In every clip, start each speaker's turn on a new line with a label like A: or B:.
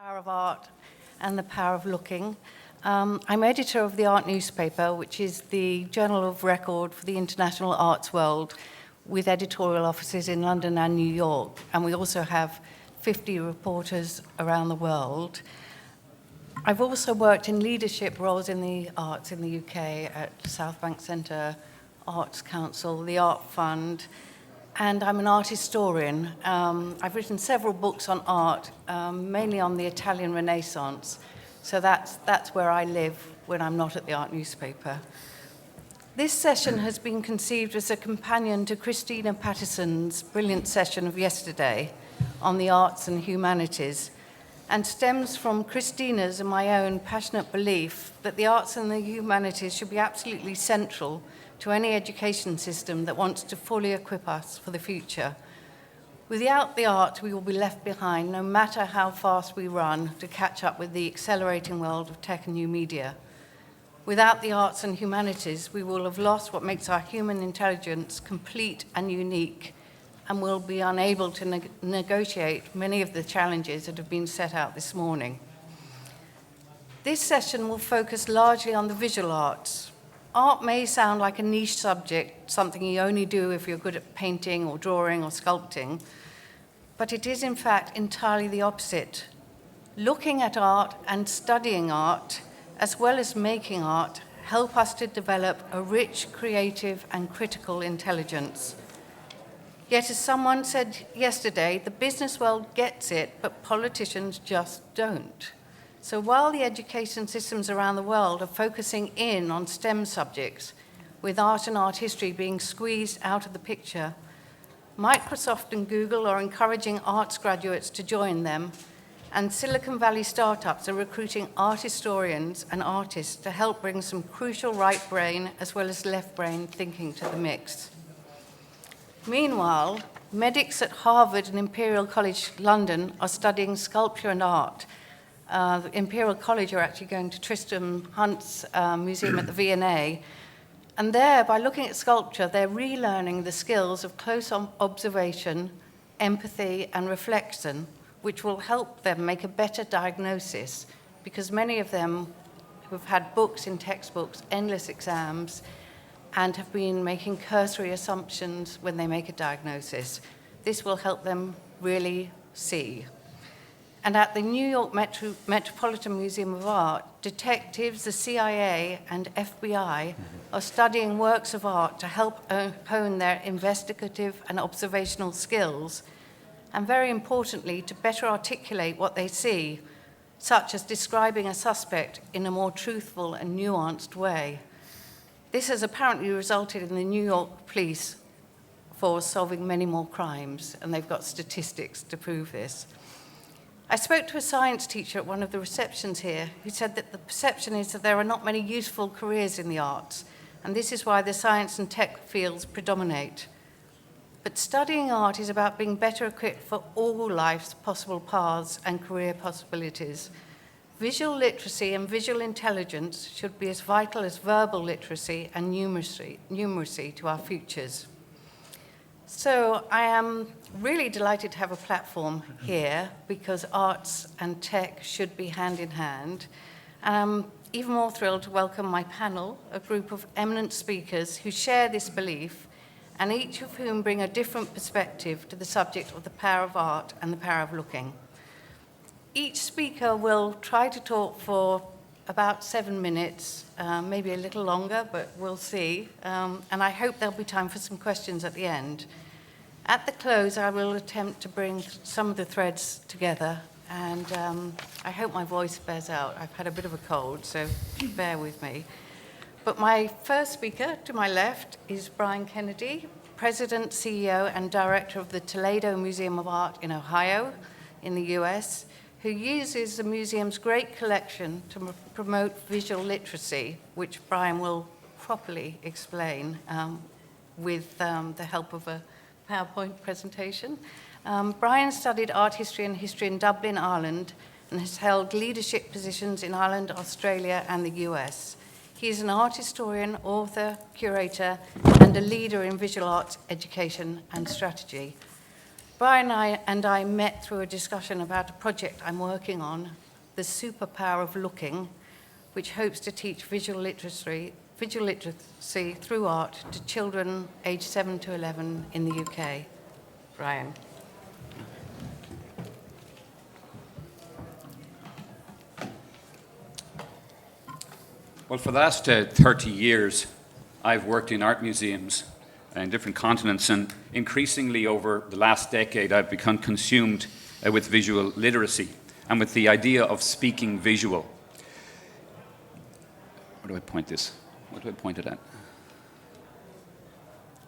A: Power of Art and the Power of Looking. I'm editor of the Art newspaper, which is the journal of record for the international arts world, with editorial offices in London and New York. And we also have 50 reporters around the world. I've also worked in leadership roles in the arts in the UK at South Bank Centre, Arts Council, the Art Fund, and I'm an art historian. I've written several books on art, mainly on the Italian Renaissance. So that's where I live when I'm not at the Art newspaper. This session has been conceived as a companion to Christina Patterson's brilliant session of yesterday on the arts and humanities, and stems from Christina's and my own passionate belief that the arts and the humanities should be absolutely central to any education system that wants to fully equip us for the future. Without the arts, we will be left behind, no matter how fast we run to catch up with the accelerating world of tech and new media. Without the arts and humanities, we will have lost what makes our human intelligence complete and unique, and will be unable to negotiate many of the challenges that have been set out this morning. This session will focus largely on the visual arts. Art may sound like a niche subject, something you only do if you're good at painting or drawing or sculpting, but it is in fact entirely the opposite. Looking at art and studying art, as well as making art, help us to develop a rich, creative, and critical intelligence. Yet, as someone said yesterday, the business world gets it, but politicians just don't. So while the education systems around the world are focusing in on STEM subjects, with art and art history being squeezed out of the picture, Microsoft and Google are encouraging arts graduates to join them, and Silicon Valley startups are recruiting art historians and artists to help bring some crucial right brain as well as left brain thinking to the mix. Meanwhile, medics at Harvard and Imperial College London are studying sculpture and art. The Imperial College are actually going to Tristram Hunt's museum at the V&A. And there, by looking at sculpture, they're relearning the skills of close observation, empathy, and reflection, which will help them make a better diagnosis, because many of them have had books in textbooks, endless exams, and have been making cursory assumptions when they make a diagnosis. This will help them really see. And at the New York Metropolitan Museum of Art, detectives, the CIA, and FBI are studying works of art to help hone their investigative and observational skills, and very importantly, to better articulate what they see, such as describing a suspect in a more truthful and nuanced way. This has apparently resulted in the New York police force solving many more crimes, and they've got statistics to prove this. I spoke to a science teacher at one of the receptions here who said that the perception is that there are not many useful careers in the arts, and this is why the science and tech fields predominate. But studying art is about being better equipped for all life's possible paths and career possibilities. Visual literacy and visual intelligence should be as vital as verbal literacy and numeracy to our futures. So I am really delighted to have a platform here, because arts and tech should be hand in hand. And I'm even more thrilled to welcome my panel, a group of eminent speakers who share this belief, and each of whom bring a different perspective to the subject of the power of art and the power of looking. Each speaker will try to talk for about 7 minutes, maybe a little longer, but we'll see. And I hope there'll be time for some questions at the end. At the close, I will attempt to bring some of the threads together, and I hope my voice bears out. I've had a bit of a cold, so bear with me. But my first speaker to my left is Brian Kennedy, President, CEO, and Director of the Toledo Museum of Art in Ohio, in the US, who uses the museum's great collection to promote visual literacy, which Brian will properly explain with the help of a PowerPoint presentation. Brian studied art history and history in Dublin, Ireland, and has held leadership positions in Ireland, Australia, and the US. He is an art historian, author, curator, and a leader in visual arts education and strategy. Brian and I met through a discussion about a project I'm working on, The Superpower of Looking, which hopes to teach visual literacy through art to children aged 7 to 11 in the UK. Brian.
B: Well, for the last 30 years, I've worked in art museums in different continents, and increasingly over the last decade, I've become consumed with visual literacy and with the idea of speaking visual. Where do I point this? What do I point it at?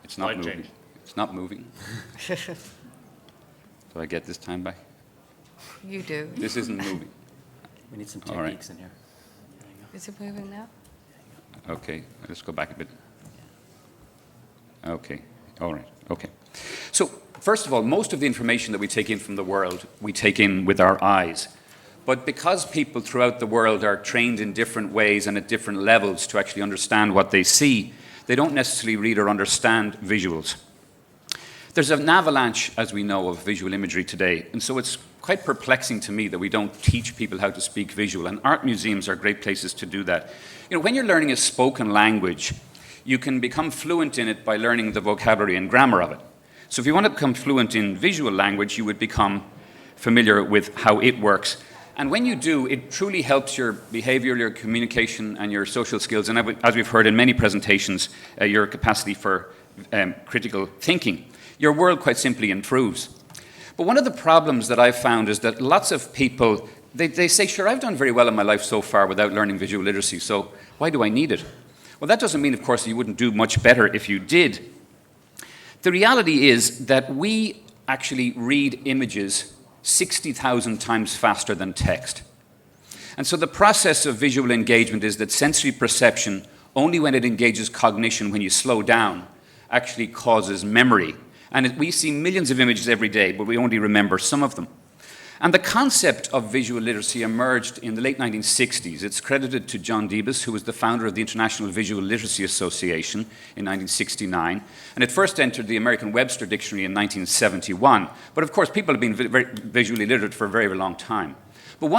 B: It's not moving.
C: Change.
B: It's not moving. Do I get this time back?
A: You do.
B: This isn't moving.
C: We need some
B: All right.
C: techniques in here.
A: Is it moving now?
B: Okay, let's go back a bit. Okay, all right, okay. So, first of all, most of the information that we take in from the world, we take in with our eyes. But because people throughout the world are trained in different ways and at different levels to actually understand what they see, they don't necessarily read or understand visuals. There's an avalanche, as we know, of visual imagery today, and so it's quite perplexing to me that we don't teach people how to speak visual, and art museums are great places to do that. You know, when you're learning a spoken language, you can become fluent in it by learning the vocabulary and grammar of it. So if you want to become fluent in visual language, you would become familiar with how it works. And when you do, it truly helps your behavior, your communication, and your social skills, and as we've heard in many presentations, your capacity for critical thinking. Your world quite simply improves. But one of the problems that I've found is that lots of people, they say, sure, I've done very well in my life so far without learning visual literacy, so why do I need it? Well, that doesn't mean, of course, you wouldn't do much better if you did. The reality is that we actually read images 60,000 times faster than text. And so the process of visual engagement is that sensory perception, only when it engages cognition, when you slow down, actually causes memory. And we see millions of images every day, but we only remember some of them. And the concept of visual literacy emerged in the late 1960s. It's credited to John Debus, who was the founder of the International Visual Literacy Association in 1969. And it first entered the American Webster Dictionary in 1971. But of course, people have been very visually literate for a very, very long time. But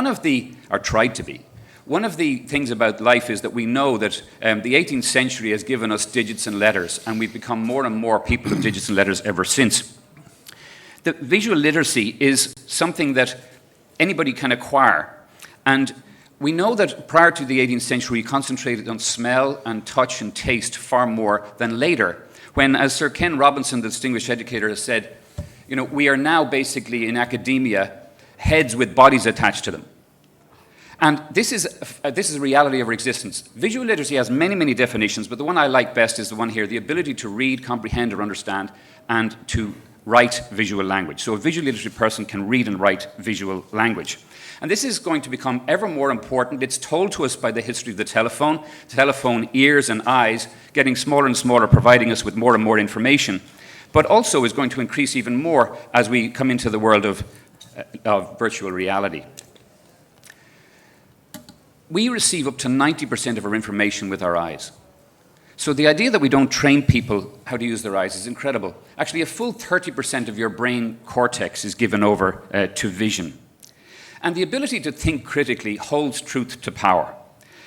B: tried to be. One of the things about life is that we know that the 18th century has given us digits and letters, and we've become more and more people of digits and letters ever since. The visual literacy is something that anybody can acquire. And we know that prior to the 18th century, we concentrated on smell and touch and taste far more than later, when, as Sir Ken Robinson, the distinguished educator, has said, you know, we are now basically in academia heads with bodies attached to them. And this is a reality of our existence. Visual literacy has many, many definitions, but the one I like best is the one here, the ability to read, comprehend, or understand, and to write visual language. So a visually literate person can read and write visual language. And this is going to become ever more important. It's told to us by the history of the telephone, ears and eyes, getting smaller and smaller, providing us with more and more information, but also is going to increase even more as we come into the world of virtual reality. We receive up to 90% of our information with our eyes. So the idea that we don't train people how to use their eyes is incredible. Actually, a full 30% of your brain cortex is given over to vision. And the ability to think critically holds truth to power.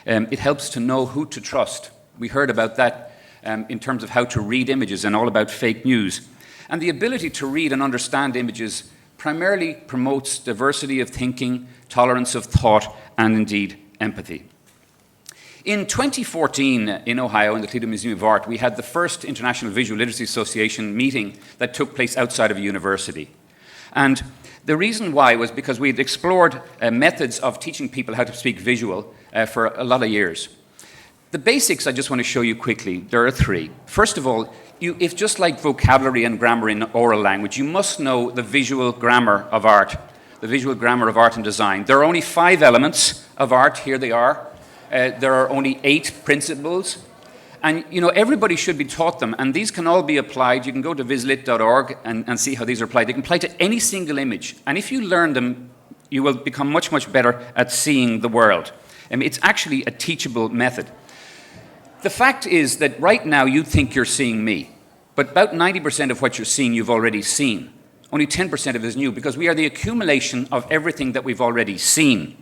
B: It helps to know who to trust. We heard about that in terms of how to read images and all about fake news. And the ability to read and understand images primarily promotes diversity of thinking, tolerance of thought, and indeed empathy. In 2014, in Ohio, in the Toledo Museum of Art, we had the first International Visual Literacy Association meeting that took place outside of a university. And the reason why was because we had explored methods of teaching people how to speak visual for a lot of years. The basics I just want to show you quickly. There are three. First of all, if just like vocabulary and grammar in oral language, you must know the visual grammar of art, the visual grammar of art and design. There are only 5 elements of art. Here they are. There are only 8 principles, and you know everybody should be taught them, and these can all be applied. You can go to vislit.org and see how these are applied. They can apply to any single image, and if you learn them, you will become much, much better at seeing the world. It's actually a teachable method. The fact is that right now you think you're seeing me, but about 90% of what you're seeing you've already seen. Only 10% of it is new, because we are the accumulation of everything that we've already seen.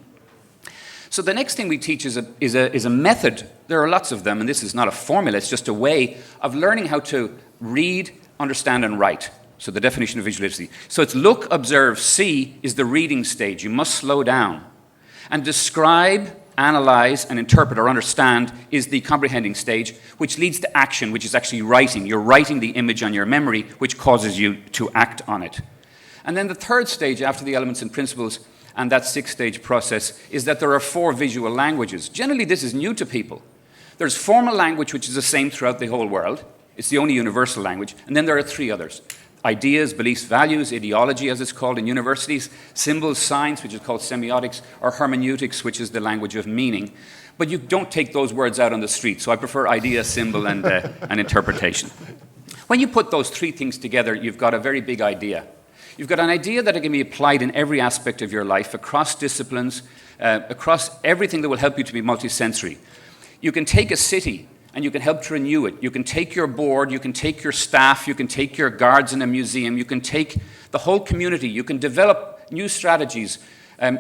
B: So the next thing we teach is a method. There are lots of them, and this is not a formula, it's just a way of learning how to read, understand, and write. So the definition of visual literacy. So it's look, observe, see is the reading stage. You must slow down. And describe, analyze, and interpret or understand is the comprehending stage, which leads to action, which is actually writing. You're writing the image on your memory, which causes you to act on it. And then the third stage after the elements and principles and that 6-stage process is that there are 4 visual languages. Generally, this is new to people. There's formal language, which is the same throughout the whole world. It's the only universal language. And then there are 3 others. Ideas, beliefs, values, ideology, as it's called in universities, symbols, signs, which is called semiotics, or hermeneutics, which is the language of meaning. But you don't take those words out on the street, so I prefer idea, symbol, and interpretation. When you put those 3 things together, you've got a very big idea. You've got an idea that it can be applied in every aspect of your life, across disciplines, across everything that will help you to be multisensory. You can take a city and you can help to renew it. You can take your board, you can take your staff, you can take your guards in a museum, you can take the whole community, you can develop new strategies.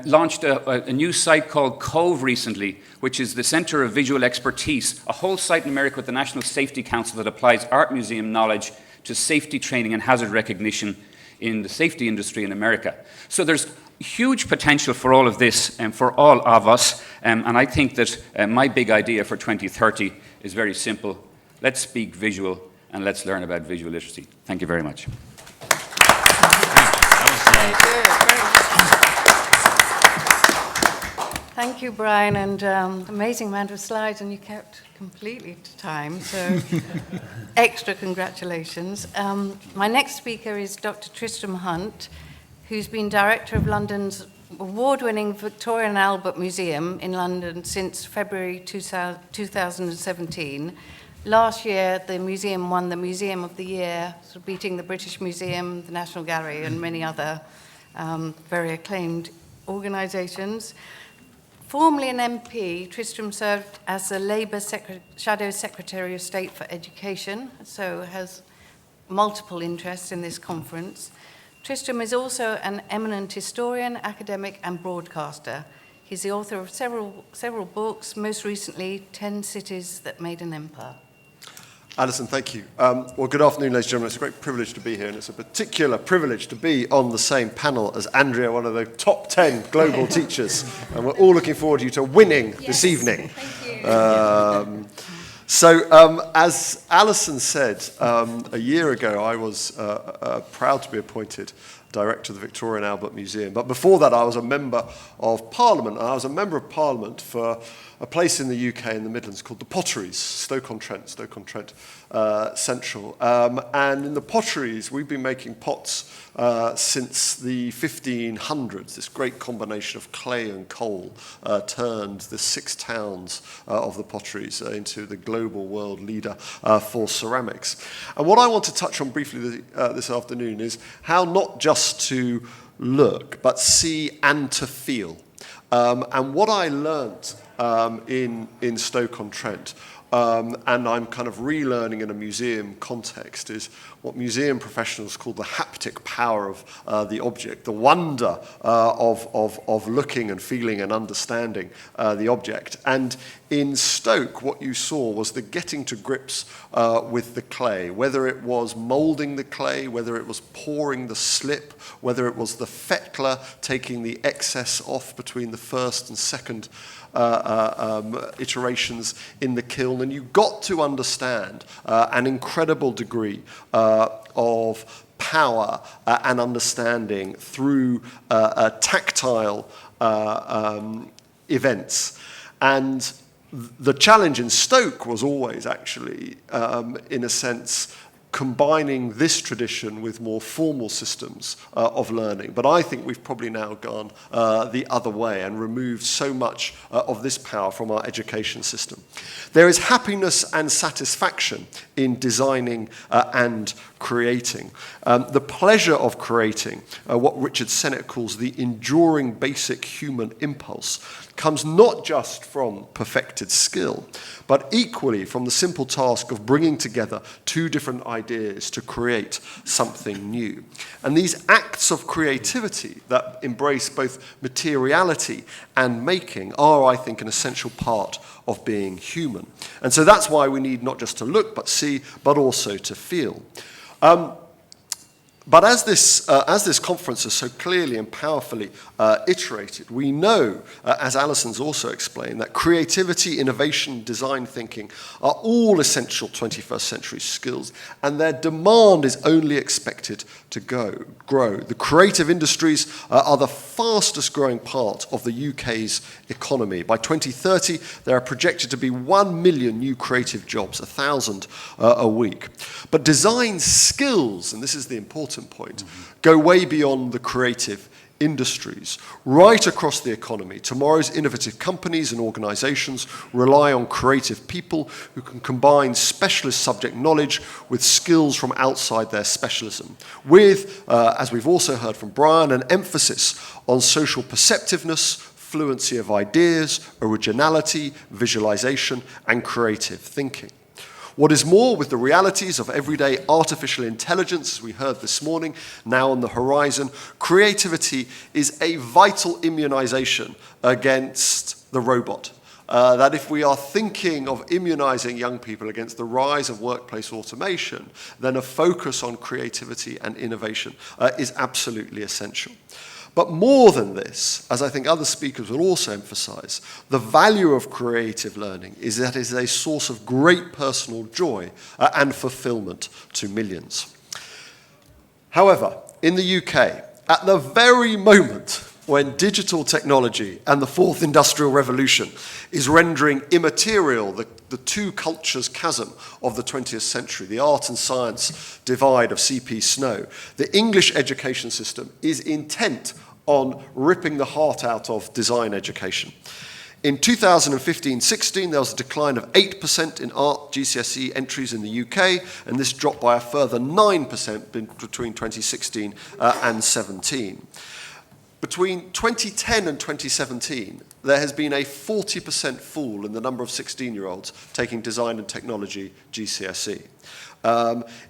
B: Launched a new site called Cove recently, which is the Center of Visual Expertise, a whole site in America with the National Safety Council that applies art museum knowledge to safety training and hazard recognition in the safety industry in America. So there's huge potential for all of this and for all of us, and I think that my big idea for 2030 is very simple. Let's speak visual and let's learn about visual literacy. Thank you very much.
A: Thank you, Brian, and amazing amount of slides, and you kept completely to time, so extra congratulations. My next speaker is Dr. Tristram Hunt, who's been director of London's award-winning Victoria and Albert Museum in London since February 2017. Last year, the museum won the Museum of the Year, sort of beating the British Museum, the National Gallery, and many other very acclaimed organisations. Formerly an MP, Tristram served as the Labour Shadow Secretary of State for Education, so has multiple interests in this conference. Tristram is also an eminent historian, academic, and broadcaster. He's the author of several books, most recently, 10 Cities That Made an Empire.
C: Alison, thank you. Well, good afternoon, ladies and gentlemen. It's a great privilege to be here, and it's a particular privilege to be on the same panel as Andria, one of the top 10 global teachers. And we're all looking forward to you to winning this evening.
D: Thank you.
C: As Alison said, a year ago, I was proud to be appointed director of the Victoria and Albert Museum. But before that, I was a member of Parliament. I was a member of Parliament for a place in the UK in the Midlands called the Potteries, Stoke-on-Trent Central. And in the Potteries, we've been making pots since the 1500s. This great combination of clay and coal turned the 6 towns of the Potteries into the global world leader for ceramics. And what I want to touch on briefly this afternoon is how not just to look, but see and to feel. And what I learnt in Stoke-on-Trent, and I'm kind of relearning in a museum context, is what museum professionals call the haptic power of the object, the wonder of looking and feeling and understanding the object. And in Stoke, what you saw was the getting to grips with the clay, whether it was moulding the clay, whether it was pouring the slip, whether it was the fettler, taking the excess off between the first and second iterations in the kiln, and you got to understand an incredible degree of power and understanding through tactile events. And the challenge in Stoke was always actually, in a sense, combining this tradition with more formal systems of learning. But I think we've probably now gone the other way and removed so much of this power from our education system. There is happiness and satisfaction in designing and creating. The pleasure of creating, what Richard Sennett calls the enduring basic human impulse, comes not just from perfected skill, but equally from the simple task of bringing together two different ideas to create something new. And these acts of creativity that embrace both materiality and making are, I think, an essential part of being human. And so that's why we need not just to look, but see, but also to feel. But as this conference has so clearly and powerfully iterated, we know, as Alison's also explained, that creativity, innovation, design thinking are all essential 21st century skills, and their demand is only expected to grow. The creative industries are the fastest growing part of the UK's economy. By 2030, there are projected to be 1 million new creative jobs, 1,000 a week. But design skills, and this is the important point, go way beyond the creative industries. Right across the economy, tomorrow's innovative companies and organizations rely on creative people who can combine specialist subject knowledge with skills from outside their specialism, with, as we've also heard from Brian, an emphasis on social perceptiveness, fluency of ideas, originality, visualization, and creative thinking. What is more, with the realities of everyday artificial intelligence, as we heard this morning, now on the horizon, creativity is a vital immunization against the robot. That if we are thinking of immunizing young people against the rise of workplace automation, then a focus on creativity and innovation is absolutely essential. But more than this, as I think other speakers will also emphasize, the value of creative learning is that it is a source of great personal joy and fulfillment to millions. However, in the UK, at the very moment when digital technology and the fourth industrial revolution is rendering immaterial the two cultures chasm of the 20th century, the art and science divide of C.P. Snow, the English education system is intent on ripping the heart out of design education. In 2015-16, there was a decline of 8% in art GCSE entries in the UK, and this dropped by a further 9% between 2016 and 17. Between 2010 and 2017, there has been a 40% fall in the number of 16-year-olds taking design and technology GCSE.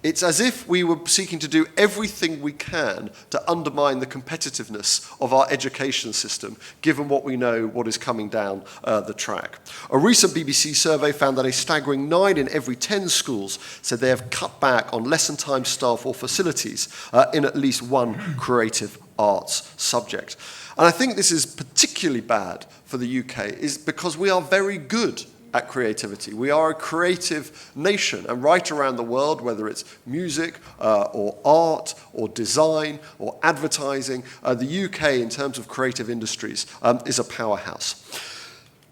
C: It's as if we were seeking to do everything we can to undermine the competitiveness of our education system, given what we know, what is coming down the track. A recent BBC survey found that a staggering 9 in every 10 schools said they have cut back on lesson time, staff, or facilities in at least one creative arts subject. And I think this is particularly bad for the UK, is because we are very good at creativity. We are a creative nation, and right around the world, whether it's music or art or design or advertising, the UK in terms of creative industries is a powerhouse.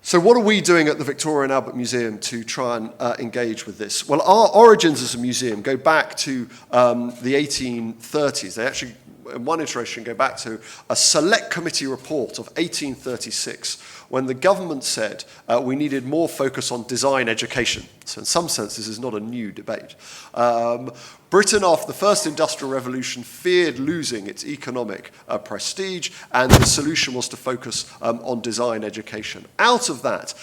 C: So what are we doing at the Victoria and Albert Museum to try and engage with this? Well, our origins as a museum go back to the 1830s. They actually, in one iteration, go back to a select committee report of 1836, when the government said we needed more focus on design education. So in some sense, this is not a new debate. Britain, after the first industrial revolution, feared losing its economic prestige, and the solution was to focus on design education. Out of that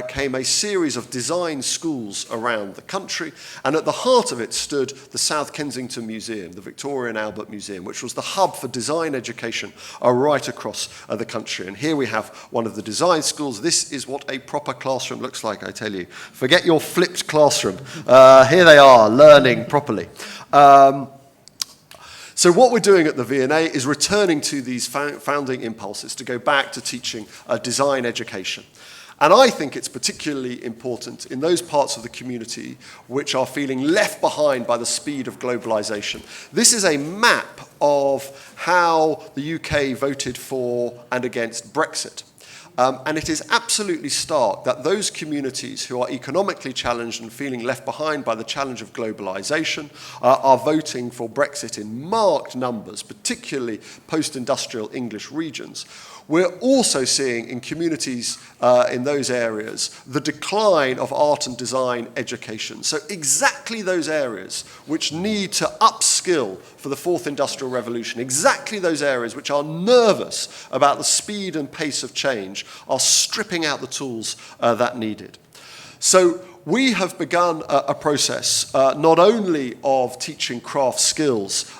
C: came a series of design schools around the country, and at the heart of it stood the South Kensington Museum, the Victoria and Albert Museum, which was the hub for design education right across the country. And here we have one of the design schools. This is what a proper classroom looks like, I tell you. Forget your flipped classroom. Here they are, learning properly. So what we're doing at the V&A is returning to these founding impulses to go back to teaching design education. And I think it's particularly important in those parts of the community which are feeling left behind by the speed of globalization. This is a map of how the UK voted for and against Brexit. And it is absolutely stark that those communities who are economically challenged and feeling left behind by the challenge of globalization are voting for Brexit in marked numbers, particularly post-industrial English regions. We're also seeing in communities in those areas the decline of art and design education. So exactly those areas which need to upskill for the fourth industrial revolution, exactly those areas which are nervous about the speed and pace of change, are stripping out the tools that needed. So we have begun a process not only of teaching craft skills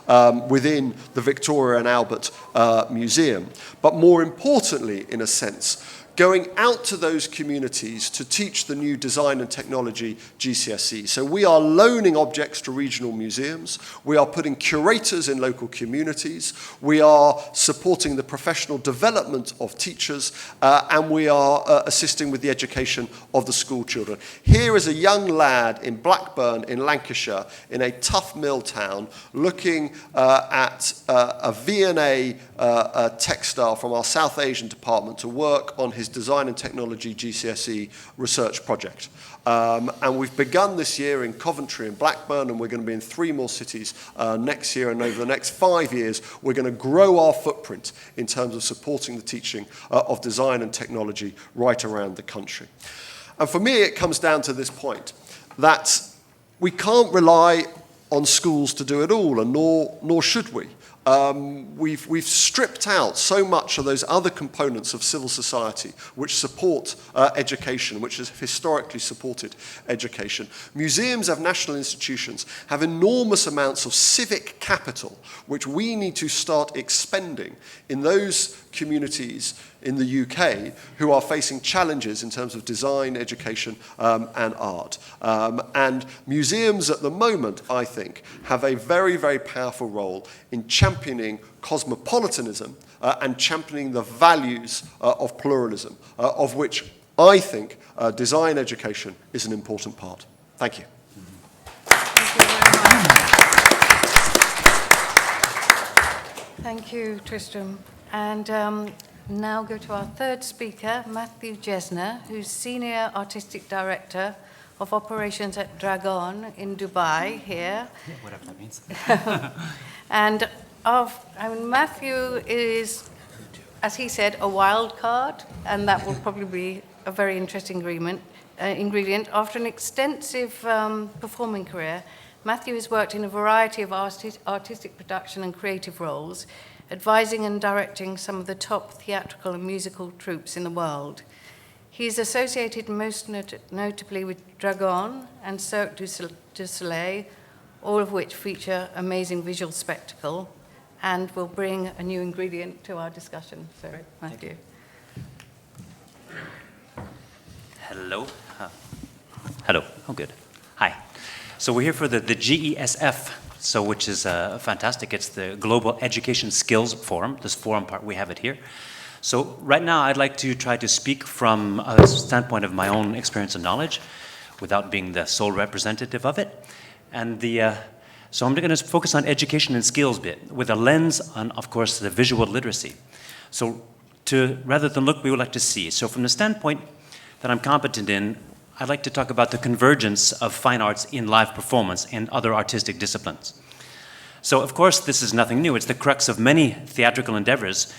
C: within the Victoria and Albert Museum, but more importantly, in a sense, going out to those communities to teach the new design and technology GCSE. So we are loaning objects to regional museums, we are putting curators in local communities, we are supporting the professional development of teachers, and we are assisting with the education of the school children. Here is a young lad in Blackburn in Lancashire, in a tough mill town, looking at a V&A textile from our South Asian department to work on his design and technology GCSE research project. And we've begun this year in Coventry and Blackburn, and we're going to be in 3 more cities next year, and over the next 5 years we're going to grow our footprint in terms of supporting the teaching of design and technology right around the country. And for me it comes down to this point, that we can't rely on schools to do it all, and nor should we. We've stripped out so much of those other components of civil society which support education, which has historically supported education. Museums of national institutions have enormous amounts of civic capital which we need to start expending in those communities in the UK who are facing challenges in terms of design, education, and art. And museums at the moment, I think, have a very, very powerful role in championing cosmopolitanism and championing the values of pluralism, of which I think design education is an important part. Thank you.
A: Thank you very much. Thank you, Tristram. And now go to our third speaker, Matthew Jessner, who's Senior Artistic Director of Operations at Dragon in Dubai here.
E: Yeah, whatever that means.
A: And Matthew is, as he said, a wild card, and that will probably be a very interesting ingredient. After an extensive performing career, Matthew has worked in a variety of artistic production and creative roles, advising and directing some of the top theatrical and musical troupes in the world. He is associated most notably with Dragon and Cirque du Soleil, all of which feature amazing visual spectacle and will bring a new ingredient to our discussion. So, Matthew.
E: Hello. Hello. Oh, good. Hi. So we're here for the GESF, which is fantastic. It's the Global Education Skills Forum. This forum part, we have it here. So right now, I'd like to try to speak from a standpoint of my own experience and knowledge, without being the sole representative of it. And so I'm going to focus on education and skills bit, with a lens on, of course, the visual literacy. So rather than look, we would like to see. So from the standpoint that I'm competent in, I'd like to talk about the convergence of fine arts in live performance and other artistic disciplines. So, of course, this is nothing new. It's the crux of many theatrical endeavors.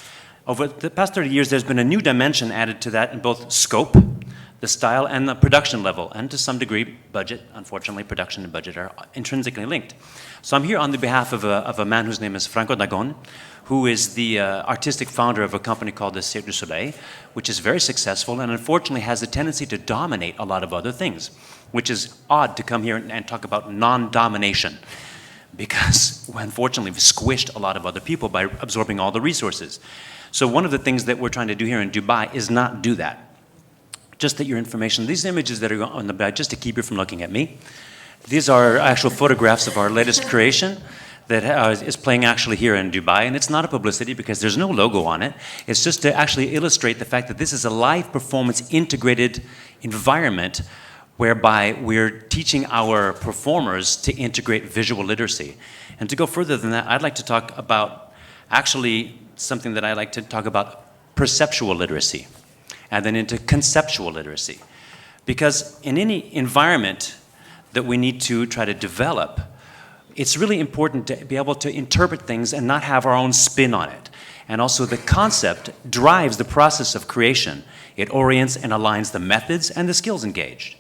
E: Over the past 30 years, there's been a new dimension added to that in both scope, the style, and the production level, and to some degree, budget. Unfortunately, production and budget are intrinsically linked. So I'm here on the behalf of a man whose name is Franco Dagon, who is the artistic founder of a company called the Cirque du Soleil, which is very successful and unfortunately has a tendency to dominate a lot of other things, which is odd to come here and talk about non-domination, because unfortunately we've squished a lot of other people by absorbing all the resources. So one of the things that we're trying to do here in Dubai is not do that. Just that your information, these images that are on the back, just to keep you from looking at me, these are actual photographs of our latest creation that is playing actually here in Dubai, and it's not a publicity because there's no logo on it. It's just to actually illustrate the fact that this is a live performance integrated environment whereby we're teaching our performers to integrate visual literacy. And to go further than that, I'd like to talk about actually something that I like to talk about, perceptual literacy. and then into conceptual literacy. Because in any environment that we need to try to develop, it's really important to be able to interpret things and not have our own spin on it. And also the concept drives the process of creation. It orients and aligns the methods and the skills engaged.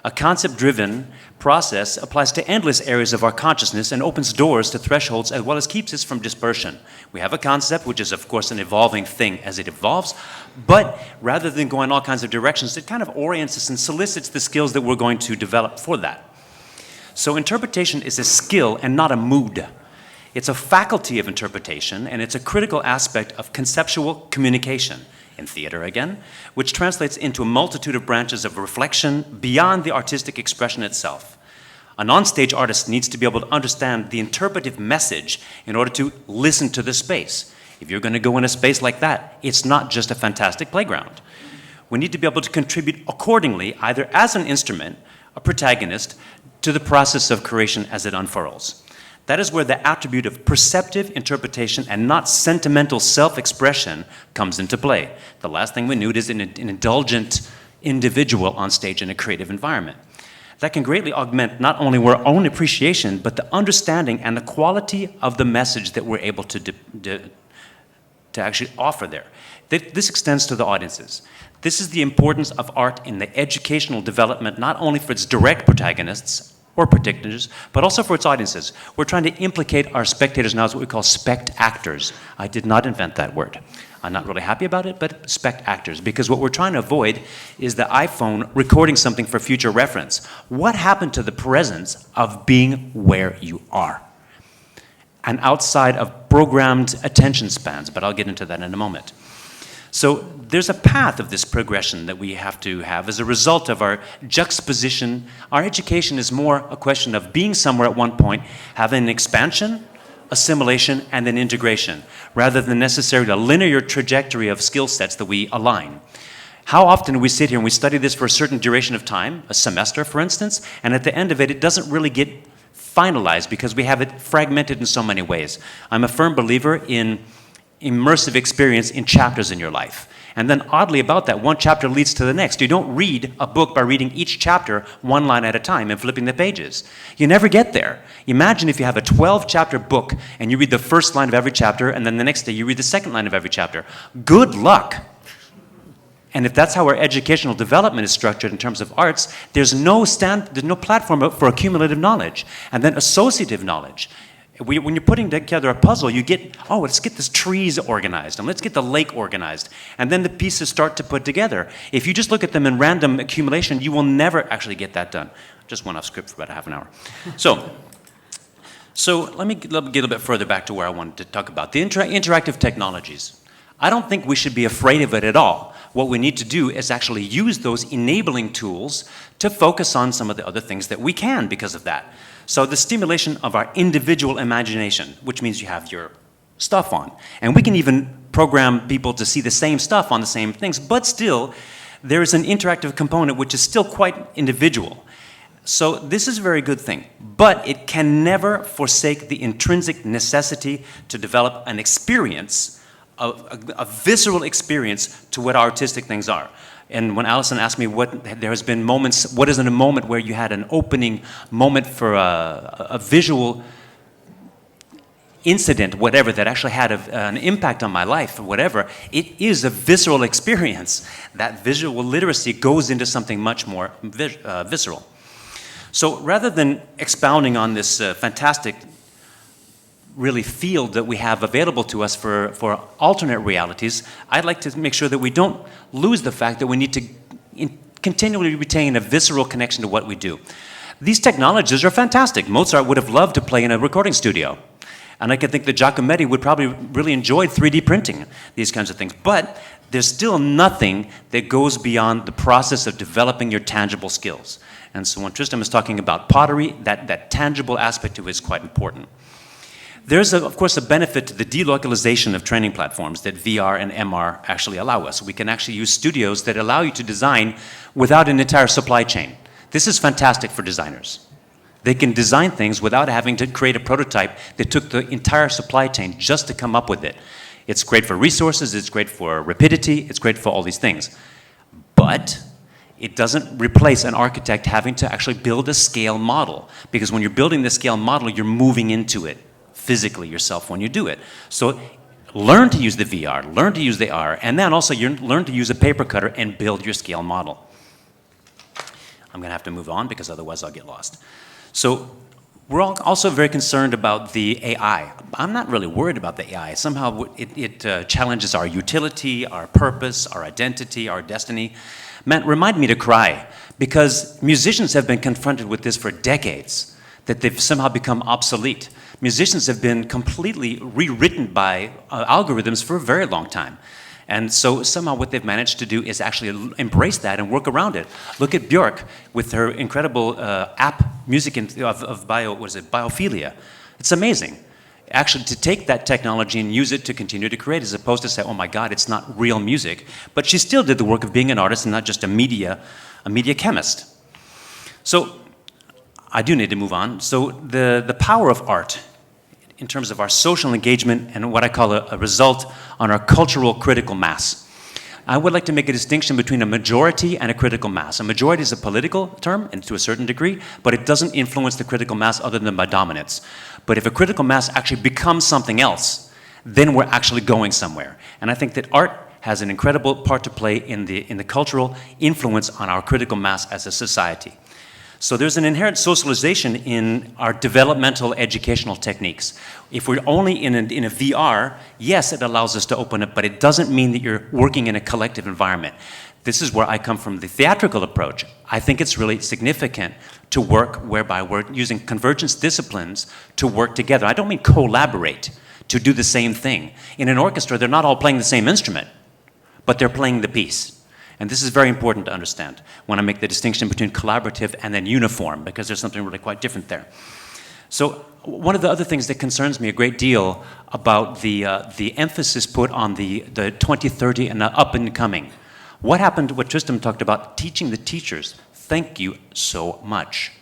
E: A concept-driven process applies to endless areas of our consciousness and opens doors to thresholds as well as keeps us from dispersion. We have a concept, which is of course an evolving thing as it evolves, but rather than going all kinds of directions, it kind of orients us and solicits the skills that we're going to develop for that. So interpretation is a skill and not a mood. It's a faculty of interpretation, and it's a critical aspect of conceptual communication, in theater again, which translates into a multitude of branches of reflection beyond the artistic expression itself. An onstage artist needs to be able to understand the interpretive message in order to listen to the space. If you're going to go in a space like that, it's not just a fantastic playground. We need to be able to contribute accordingly, either as an instrument, a protagonist, to the process of creation as it unfurls. That is where the attribute of perceptive interpretation and not sentimental self-expression comes into play. The last thing we need is an indulgent individual on stage in a creative environment. That can greatly augment not only our own appreciation, but the understanding and the quality of the message that we're able to actually offer there. This extends to the audiences. This is the importance of art in the educational development, not only for its direct protagonists, or participants, but also for its audiences. We're trying to implicate our spectators now as what we call spect-actors. I did not invent that word. I'm not really happy about it, but spect-actors, because what we're trying to avoid is the iPhone recording something for future reference. What happened to the presence of being where you are? And outside of programmed attention spans, but I'll get into that in a moment. So there's a path of this progression that we have to have as a result of our juxtaposition. Our education is more a question of being somewhere at one point, having an expansion, assimilation, and then integration, rather than necessarily a linear trajectory of skill sets that we align. How often do we sit here and we study this for a certain duration of time, a semester for instance, and at the end of it, it doesn't really get finalized because we have it fragmented in so many ways. I'm a firm believer in immersive experience in chapters in your life. And then oddly about that, one chapter leads to the next. You don't read a book by reading each chapter one line at a time and flipping the pages. You never get there. Imagine if you have a 12-chapter book and you read the first line of every chapter and then the next day you read the second line of every chapter. Good luck. And if that's how our educational development is structured in terms of arts, there's no platform for accumulative knowledge and then associative knowledge. When you're putting together a puzzle, you get, oh, let's get this trees organized, and let's get the lake organized. And then the pieces start to put together. If you just look at them in random accumulation, you will never actually get that done. Just went off script for about half an hour. So let me get a little bit further back to where I wanted to talk about. The interactive technologies. I don't think we should be afraid of it at all. What we need to do is actually use those enabling tools to focus on some of the other things that we can because of that. So the stimulation of our individual imagination, which means you have your stuff on. And we can even program people to see the same stuff on the same things, but still, there is an interactive component which is still quite individual. So this is a very good thing, but it can never forsake the intrinsic necessity to develop an experience, a visceral experience to what artistic things are. And when Alison asked me there has been moments, what is in a moment where you had an opening moment for a visual incident, whatever, that actually had an impact on my life or whatever, it is a visceral experience. That visual literacy goes into something much more visceral. So rather than expounding on this fantastic really field that we have available to us for alternate realities, I'd like to make sure that we don't lose the fact that we need to continually retain a visceral connection to what we do. These technologies are fantastic. Mozart would have loved to play in a recording studio. And I can think that Giacometti would probably really enjoy 3D printing, these kinds of things. But there's still nothing that goes beyond the process of developing your tangible skills. And so when Tristram is talking about pottery, that tangible aspect to it is quite important. There's, of course, a benefit to the delocalization of training platforms that VR and MR actually allow us. We can actually use studios that allow you to design without an entire supply chain. This is fantastic for designers. They can design things without having to create a prototype that took the entire supply chain just to come up with it. It's great for resources, it's great for rapidity, it's great for all these things. But it doesn't replace an architect having to actually build a scale model, because when you're building the scale model, you're moving into it physically yourself when you do it. So learn to use the VR, learn to use the AR, and then also you learn to use a paper cutter and build your scale model. I'm gonna have to move on because otherwise I'll get lost. So we're all also very concerned about the AI. I'm not really worried about the AI. Somehow it challenges our utility, our purpose, our identity, our destiny. Man, remind me to cry, because musicians have been confronted with this for decades, that they've somehow become obsolete. Musicians have been completely rewritten by algorithms for a very long time. And so somehow what they've managed to do is actually embrace that and work around it. Look at Björk with her incredible app music of biophilia. It's amazing. Actually, to take that technology and use it to continue to create, as opposed to say, oh my God, it's not real music. But she still did the work of being an artist and not just a media chemist. So I do need to move on. So the power of art in terms of our social engagement and what I call a result on our cultural critical mass. I would like to make a distinction between a majority and a critical mass. A majority is a political term, and to a certain degree, but it doesn't influence the critical mass other than by dominance. But if a critical mass actually becomes something else, then we're actually going somewhere. And I think that art has an incredible part to play in the cultural influence on our critical mass as a society. So there's an inherent socialization in our developmental educational techniques. If we're only in a VR, yes, it allows us to open it, but it doesn't mean that you're working in a collective environment. This is where I come from, the theatrical approach. I think it's really significant to work whereby we're using convergence disciplines to work together. I don't mean collaborate, to do the same thing. In an orchestra, they're not all playing the same instrument, but they're playing the piece. And this is very important to understand when I make the distinction between collaborative and then uniform, because there's something really quite different there. So one of the other things that concerns me a great deal about the emphasis put on the 2030 and up and coming. What happened, what Tristram talked about, teaching the teachers? Thank you so much.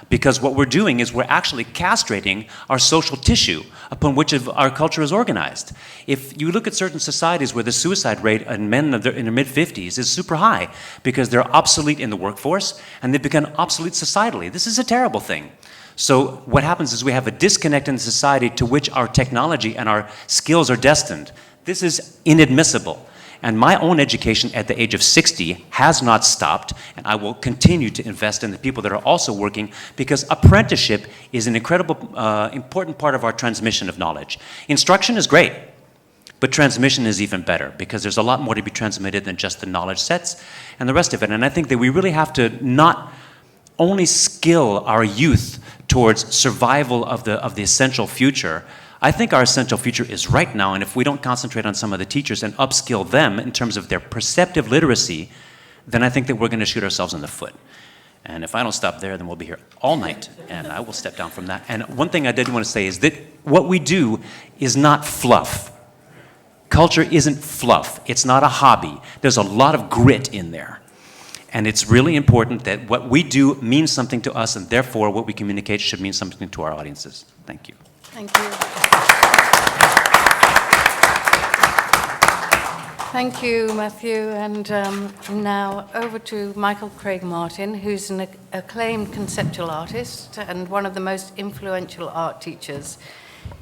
E: Because what we're doing is we're actually castrating our social tissue upon which our culture is organized. If you look at certain societies where the suicide rate in men in their mid-50s is super high because they're obsolete in the workforce and they've become obsolete societally. This is a terrible thing. So what happens is we have a disconnect in society to which our technology and our skills are destined. This is inadmissible. And my own education at the age of 60 has not stopped, and I will continue to invest in the people that are also working, because apprenticeship is an incredible, important part of our transmission of knowledge. Instruction is great, but transmission is even better, because there's a lot more to be transmitted than just the knowledge sets and the rest of it. And I think that we really have to not only skill our youth towards survival of the essential future. I think our essential future is right now, and if we don't concentrate on some of the teachers and upskill them in terms of their perceptive literacy, then I think that we're going to shoot ourselves in the foot. And if I don't stop there, then we'll be here all night, and I will step down from that. And one thing I did want to say is that what we do is not fluff. Culture isn't fluff. It's not a hobby. There's a lot of grit in there. And it's really important that what we do means something to us, and therefore what we communicate should mean something to our audiences. Thank you.
A: Thank you. Thank you, Matthew. And now over to Michael Craig Martin, who's an acclaimed conceptual artist and one of the most influential art teachers.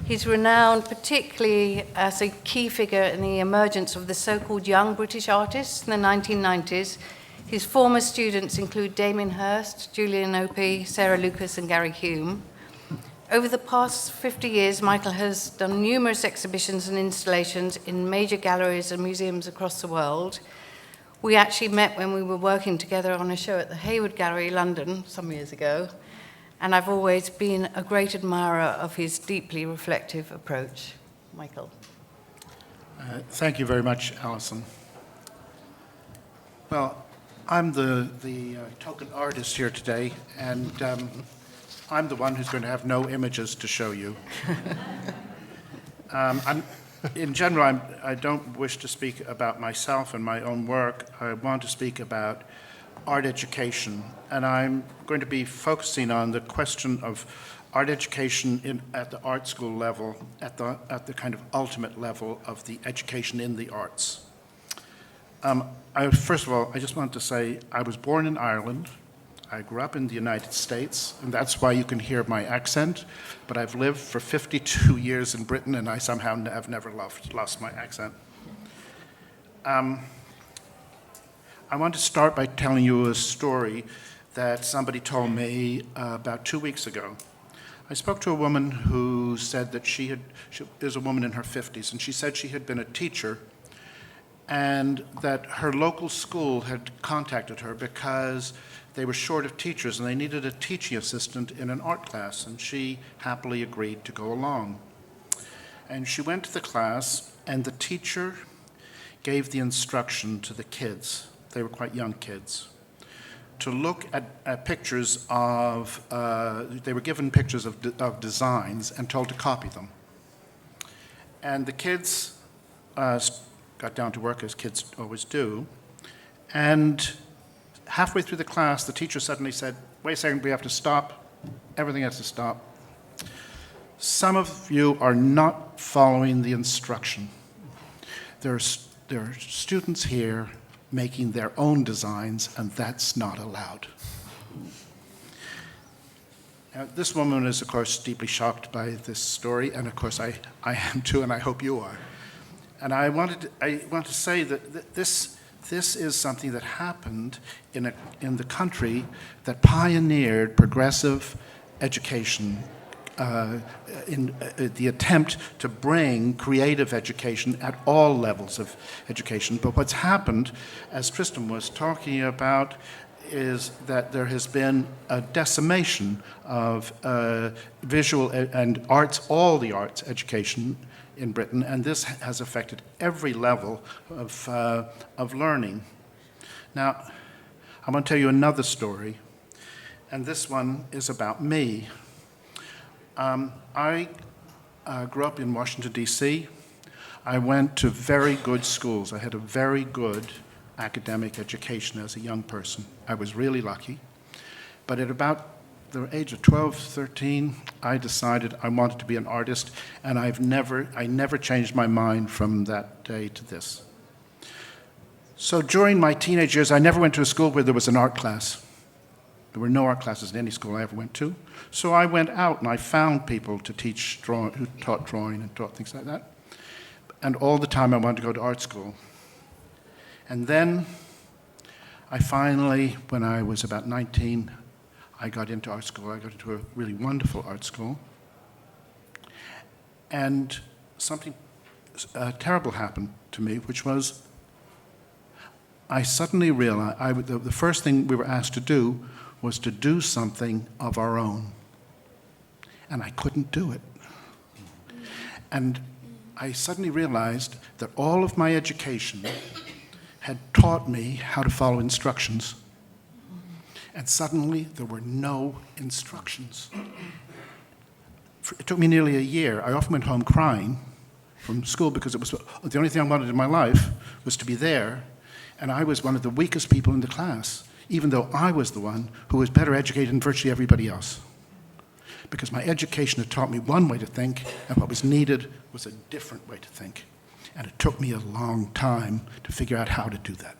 A: He's renowned particularly as a key figure in the emergence of the so-called young British artists in the 1990s. His former students include Damien Hirst, Julian Opie, Sarah Lucas, and Gary Hume. Over the past 50 years, Michael has done numerous exhibitions and installations in major galleries and museums across the world. We actually met when we were working together on a show at the Hayward Gallery, London, some years ago, and I've always been a great admirer of his deeply reflective approach. Michael.
D: Thank you very much, Alison. Well, I'm the token artist here today, and I'm the one who's going to have no images to show you. In general, I don't wish to speak about myself and my own work. I want to speak about art education, and I'm going to be focusing on the question of art education at the art school level, at the kind of ultimate level of the education in the arts. First of all, I just wanted to say I was born in Ireland. I grew up in the United States, and that's why you can hear my accent. But I've lived for 52 years in Britain, and I somehow have never lost my accent. I want to start by telling you a story that somebody told me about 2 weeks ago. I spoke to a woman who said that she is a woman in her 50s, and she said she had been a teacher and that her local school had contacted her because they were short of teachers and they needed a teaching assistant in an art class, and she happily agreed to go along. And she went to the class, and the teacher gave the instruction to the kids, they were quite young kids, to look at pictures of, they were given pictures of designs and told to copy them. And the kids got down to work, as kids always do, and halfway through the class, the teacher suddenly said, wait a second, we have to stop. Everything has to stop. Some of you are not following the instruction. There are students here making their own designs, and that's not allowed. Now, this woman is, of course, deeply shocked by this story, and of course I am too, and I hope you are. And I want to say that this is something that happened in the country that pioneered progressive education, in the attempt to bring creative education at all levels of education. But what's happened, as Tristram was talking about, is that there has been a decimation of visual and arts, all the arts education in Britain, and this has affected every level of learning. Now, I want to tell you another story, and this one is about me. I grew up in Washington, D.C. I went to very good schools. I had a very good academic education as a young person. I was really lucky. But at about the age of 12, 13, I decided I wanted to be an artist, and I never changed my mind from that day to this. So during my teenage years, I never went to a school where there was an art class. There were no art classes in any school I ever went to. So I went out and I found people to teach drawing, who taught drawing and taught things like that. And all the time I wanted to go to art school. And then I finally, when I was about 19, I got into art school. I got into a really wonderful art school. And something terrible happened to me, which was I suddenly realized the first thing we were asked to do was to do something of our own. And I couldn't do it. And I suddenly realized that all of my education had taught me how to follow instructions. And suddenly there were no instructions. It took me nearly a year. I often went home crying from school because it was the only thing I wanted in my life was to be there. And I was one of the weakest people in the class, even though I was the one who was better educated than virtually everybody else. Because my education had taught me one way to think, and what was needed was a different way to think. And it took me a long time to figure out how to do that.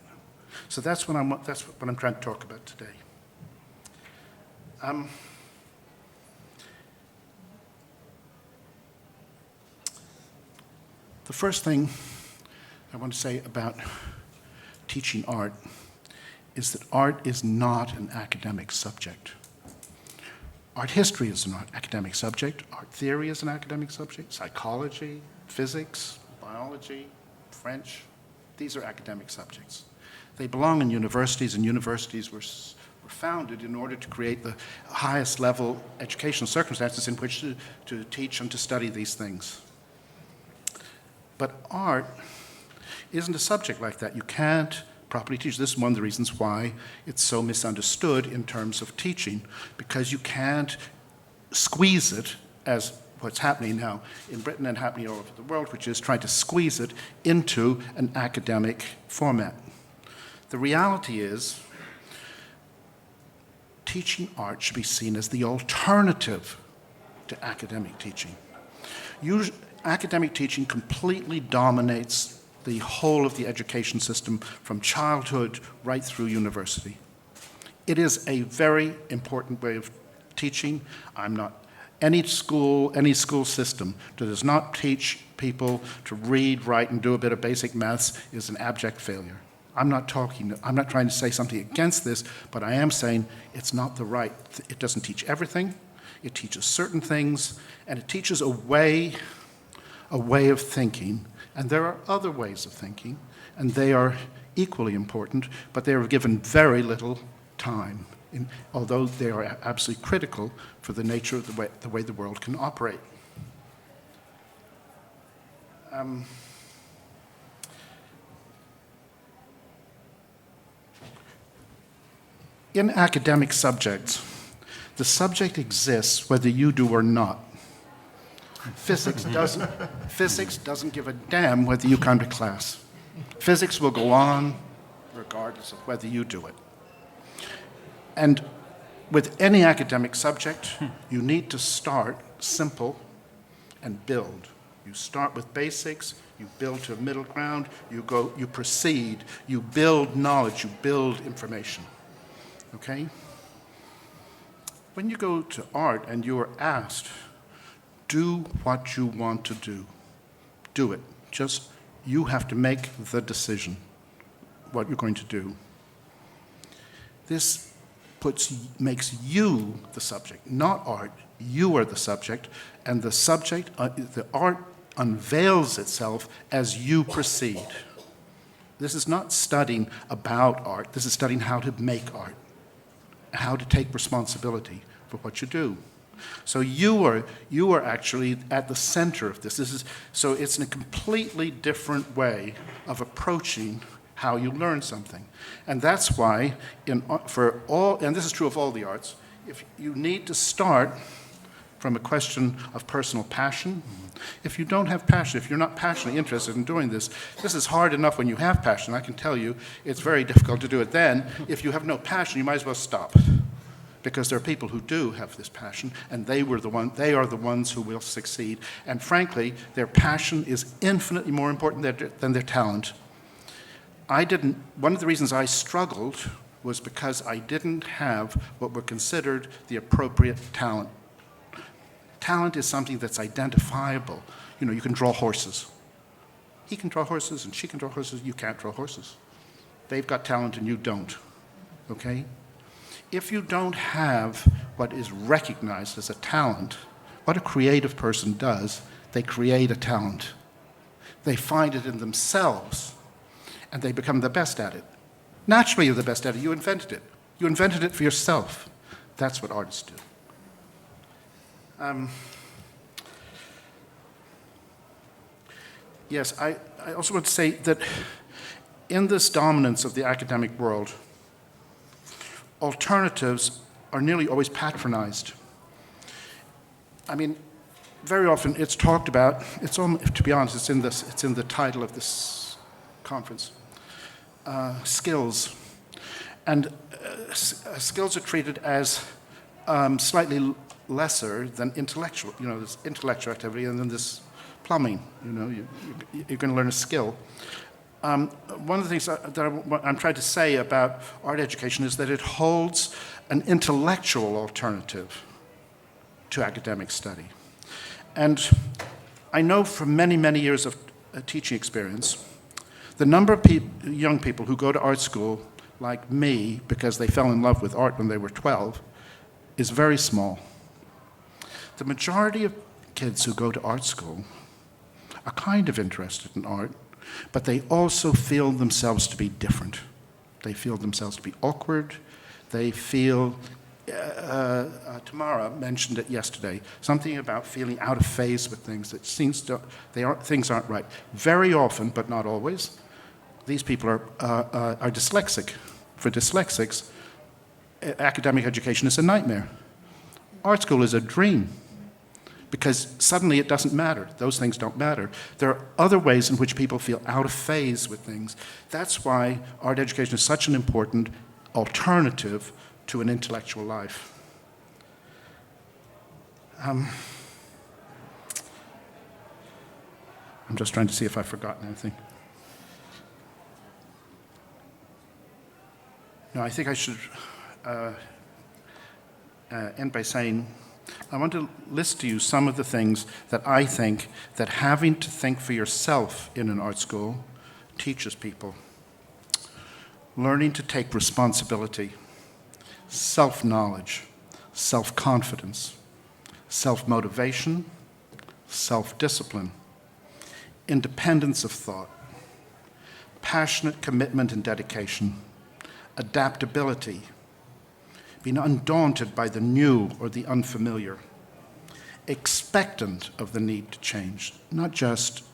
D: So that's what I'm trying to talk about today. The first thing I want to say about teaching art is that art is not an academic subject. Art history is an academic subject. Art theory is an academic subject. Psychology, physics, biology, French, these are academic subjects. They belong in universities, and universities were founded in order to create the highest level educational circumstances in which to teach and to study these things. But art isn't a subject like that. You can't properly teach. This is one of the reasons why it's so misunderstood in terms of teaching, because you can't squeeze it, as what's happening now in Britain and happening all over the world, which is trying to squeeze it into an academic format. The reality is, teaching art should be seen as the alternative to academic teaching. Academic teaching completely dominates the whole of the education system from childhood right through university. It is a very important way of teaching. Any school system that does not teach people to read, write, and do a bit of basic maths is an abject failure. I'm not trying to say something against this, but I am saying it's not the right. It doesn't teach everything. It teaches certain things, and it teaches a way of thinking. And there are other ways of thinking, and they are equally important, but they are given very little time, although they are absolutely critical for the nature of the way the world can operate. In academic subjects, the subject exists whether you do or not. Physics doesn't give a damn whether you come to class. Physics will go on regardless of whether you do it. And with any academic subject, you need to start simple and build. You start with basics, you build to a middle ground, you proceed, you build knowledge, you build information. Okay? When you go to art and you are asked, do what you want to do, do it. You have to make the decision what you're going to do. This makes you the subject, not art. You are the subject, and the art unveils itself as you proceed. This is not studying about art. This is studying how to make art, how to take responsibility for what you do. So you are actually at the center of this. So it's a completely different way of approaching how you learn something. And that's why, and this is true of all the arts, if you need to start from a question of personal passion. If you don't have passion, if you're not passionately interested in doing this is hard enough when you have passion. I can tell you it's very difficult to do it then. If you have no passion, you might as well stop. Because there are people who do have this passion, and they are the ones who will succeed. And frankly, their passion is infinitely more important than their talent. One of the reasons I struggled was because I didn't have what were considered the appropriate talent. Talent is something that's identifiable. You can draw horses. He can draw horses and she can draw horses. You can't draw horses. They've got talent and you don't. Okay? If you don't have what is recognized as a talent, what a creative person does, they create a talent. They find it in themselves, and they become the best at it. Naturally, you're the best at it. You invented it. You invented it for yourself. That's what artists do. Yes, I also want to say that in this dominance of the academic world, alternatives are nearly always patronized. I mean, very often it's talked about, to be honest, it's in the title of this conference, skills. And skills are treated as slightly lesser than intellectual. There's intellectual activity and then this plumbing, you're going to learn a skill. One of the things that I'm trying to say about art education is that it holds an intellectual alternative to academic study. And I know from many, many years of teaching experience, the number of young people who go to art school, like me, because they fell in love with art when they were 12, is very small. The majority of kids who go to art school are kind of interested in art, but they also feel themselves to be different. They feel themselves to be awkward. They feel, Tamara mentioned it yesterday, something about feeling out of phase with things that things aren't right. Very often, but not always, these people are dyslexic. For dyslexics, academic education is a nightmare. Art school is a dream. Because suddenly it doesn't matter. Those things don't matter. There are other ways in which people feel out of phase with things. That's why art education is such an important alternative to an intellectual life. I'm just trying to see if I've forgotten anything. No, I think I should end by saying I want to list to you some of the things that I think that having to think for yourself in an art school teaches people. Learning to take responsibility, self-knowledge, self-confidence, self-motivation, self-discipline, independence of thought, passionate commitment and dedication, adaptability, being undaunted by the new or the unfamiliar, expectant of the need to change, not just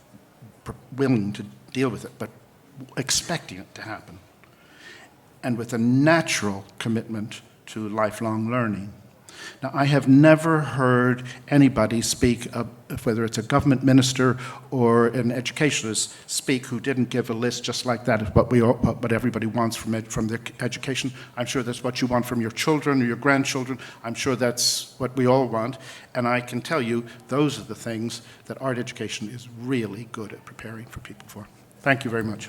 D: willing to deal with it, but expecting it to happen, and with a natural commitment to lifelong learning. Now, I have never heard anybody speak, whether it's a government minister or an educationalist, speak who didn't give a list just like that of what everybody wants from their education. I'm sure that's what you want from your children or your grandchildren. I'm sure that's what we all want. And I can tell you, those are the things that art education is really good at preparing for people for. Thank you very much.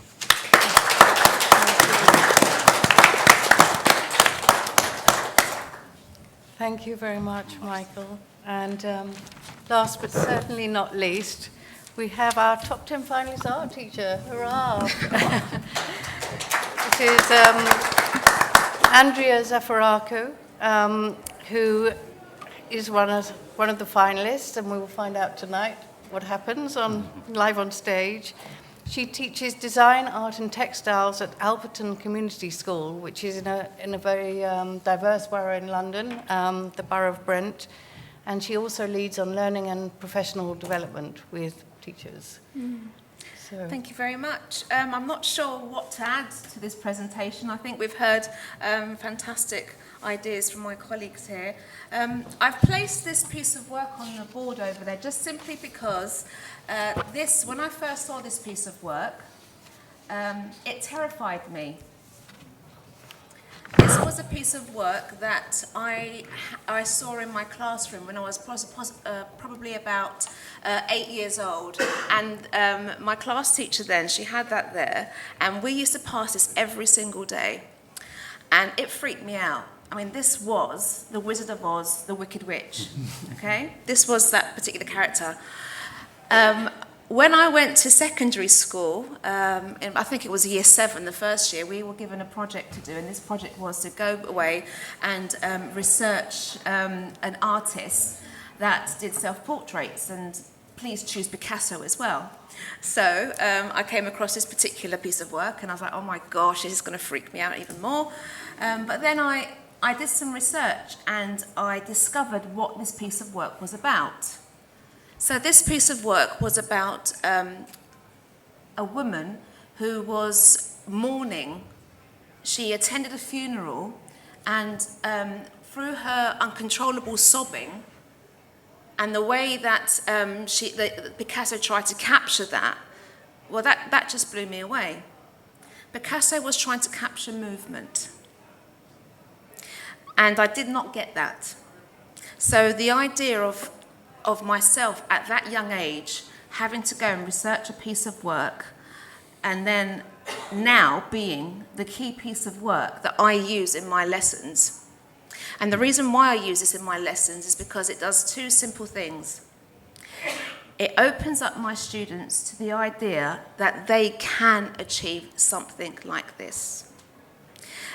A: Thank you very much, Michael. And last but certainly not least, we have our top 10 finalist art teacher. Hurrah! It is Andria Zafirakou, who is one of the finalists, and we will find out tonight what happens live on stage. She teaches design, art and textiles at Alperton Community School, which is in a very diverse borough in London, the borough of Brent. And she also leads on learning and professional development with teachers. So.
F: Thank you very much. I'm not sure what to add to this presentation. I think we've heard fantastic ideas from my colleagues here. I've placed this piece of work on the board over there just simply because when I first saw this piece of work, it terrified me. This was a piece of work that I saw in my classroom when I was probably about 8 years old. And my class teacher then, she had that there, and we used to pass this every single day. And it freaked me out. I mean, this was the Wizard of Oz, the Wicked Witch, okay? This was that particular character. When I went to secondary school, I think it was year 7, the first year, we were given a project to do, and this project was to go away and research an artist that did self-portraits, and please choose Picasso as well. So I came across this particular piece of work, and I was like, oh my gosh, this is going to freak me out even more. But then I did some research, and I discovered what this piece of work was about. So this piece of work was about a woman who was mourning. She attended a funeral, and through her uncontrollable sobbing, and the way that Picasso tried to capture that, well, that just blew me away. Picasso was trying to capture movement, and I did not get that. So the idea of myself at that young age having to go and research a piece of work, and then now being the key piece of work that I use in my lessons. And the reason why I use this in my lessons is because it does 2 simple things. It opens up my students to the idea that they can achieve something like this.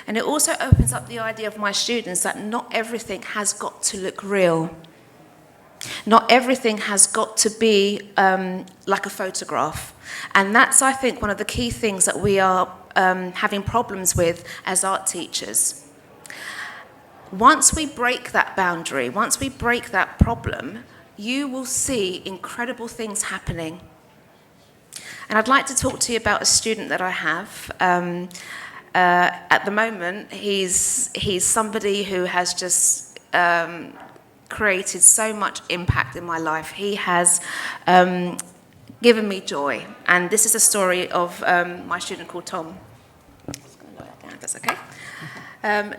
F: And it also opens up the idea of my students that not everything has got to look real. Not everything has got to be like a photograph. And that's, I think, one of the key things that we are having problems with as art teachers. Once we break that boundary, once we break that problem, you will see incredible things happening. And I'd like to talk to you about a student that I have. At the moment, he's somebody who has just created so much impact in my life. He has given me joy. And this is a story of my student called Tom. Just gonna look down, if that's okay.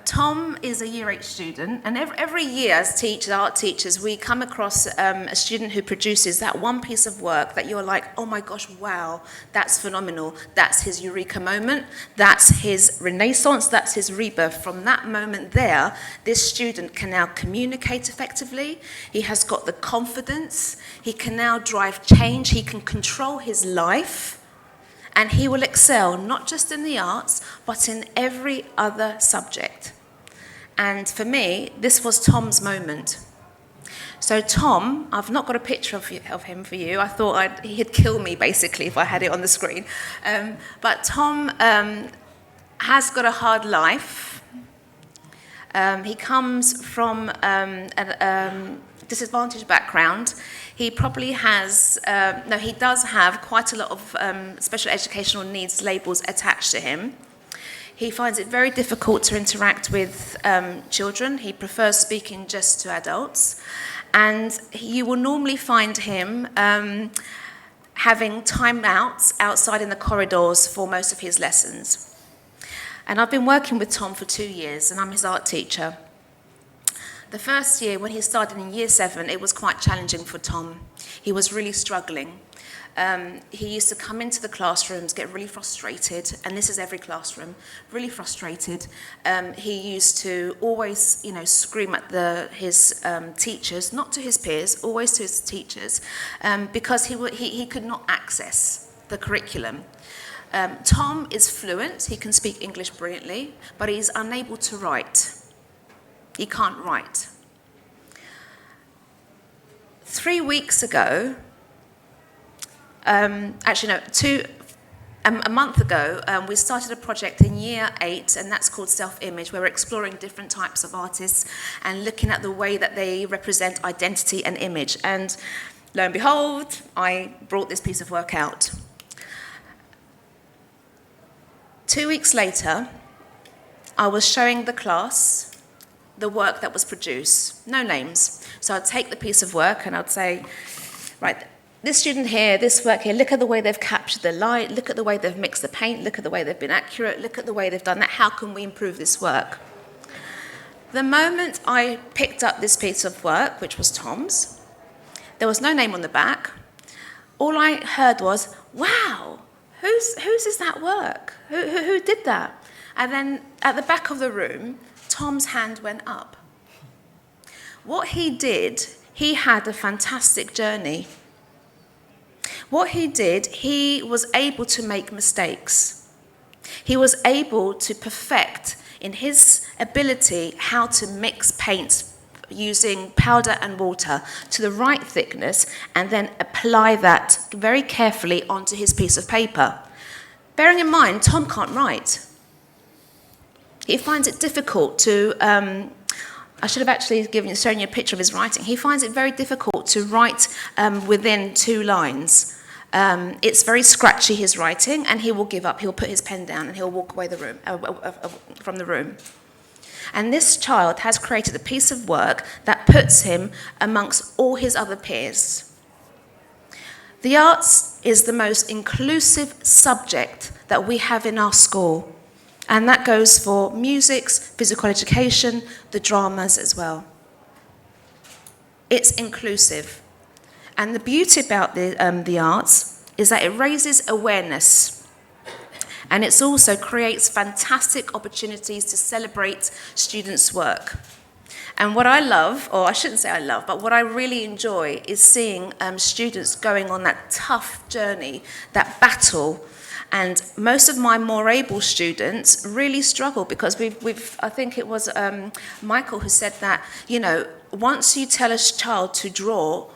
F: Tom is a Year 8 student, and every year as teachers, art teachers, we come across a student who produces that one piece of work that you're like, oh my gosh, wow, that's phenomenal. That's his eureka moment. That's his renaissance. That's his rebirth. From that moment there, this student can now communicate effectively. He has got the confidence. He can now drive change. He can control his life. And he will excel, not just in the arts, but in every other subject. And for me, this was Tom's moment. So Tom, I've not got a picture of him for you. I thought he'd kill me, basically, if I had it on the screen. But Tom has got a hard life. He comes from a disadvantaged background. He probably has, he does have quite a lot of special educational needs labels attached to him. He finds it very difficult to interact with children. He prefers speaking just to adults. And you will normally find him having timeouts outside in the corridors for most of his lessons. And I've been working with Tom for 2 years, and I'm his art teacher. The first year, when he started in Year 7, it was quite challenging for Tom. He was really struggling. He used to come into the classrooms, get really frustrated, and this is every classroom, really frustrated. He used to always, scream at his teachers, not to his peers, always to his teachers, because he could not access the curriculum. Tom is fluent, he can speak English brilliantly, but he's unable to write. He can't write. 3 weeks ago, a month ago, we started a project in Year 8, and that's called Self-Image, where we're exploring different types of artists and looking at the way that they represent identity and image. And lo and behold, I brought this piece of work out. 2 weeks later, I was showing the class the work that was produced, no names. So I'd take the piece of work and I'd say, right, this student here, this work here, look at the way they've captured the light, look at the way they've mixed the paint, look at the way they've been accurate, look at the way they've done that, how can we improve this work? The moment I picked up this piece of work, which was Tom's, there was no name on the back. All I heard was, wow, whose is that work? Who did that? And then at the back of the room, Tom's hand went up. What he did, he had a fantastic journey. What he did, he was able to make mistakes. He was able to perfect in his ability how to mix paints using powder and water to the right thickness and then apply that very carefully onto his piece of paper. Bearing in mind, Tom can't write. He finds it difficult to, I should have actually shown you a picture of his writing. He finds it very difficult to write within 2 lines. It's very scratchy, his writing, and he will give up. He'll put his pen down and he'll walk away from the room. And this child has created a piece of work that puts him amongst all his other peers. The arts is the most inclusive subject that we have in our school. And that goes for musics, physical education, the dramas as well. It's inclusive. And the beauty about the arts is that it raises awareness. And it also creates fantastic opportunities to celebrate students' work. And what I love, or I shouldn't say I love, but what I really enjoy is seeing students going on that tough journey, that battle. And most of my more able students really struggle because I think it was Michael who said that, once you tell a child to draw,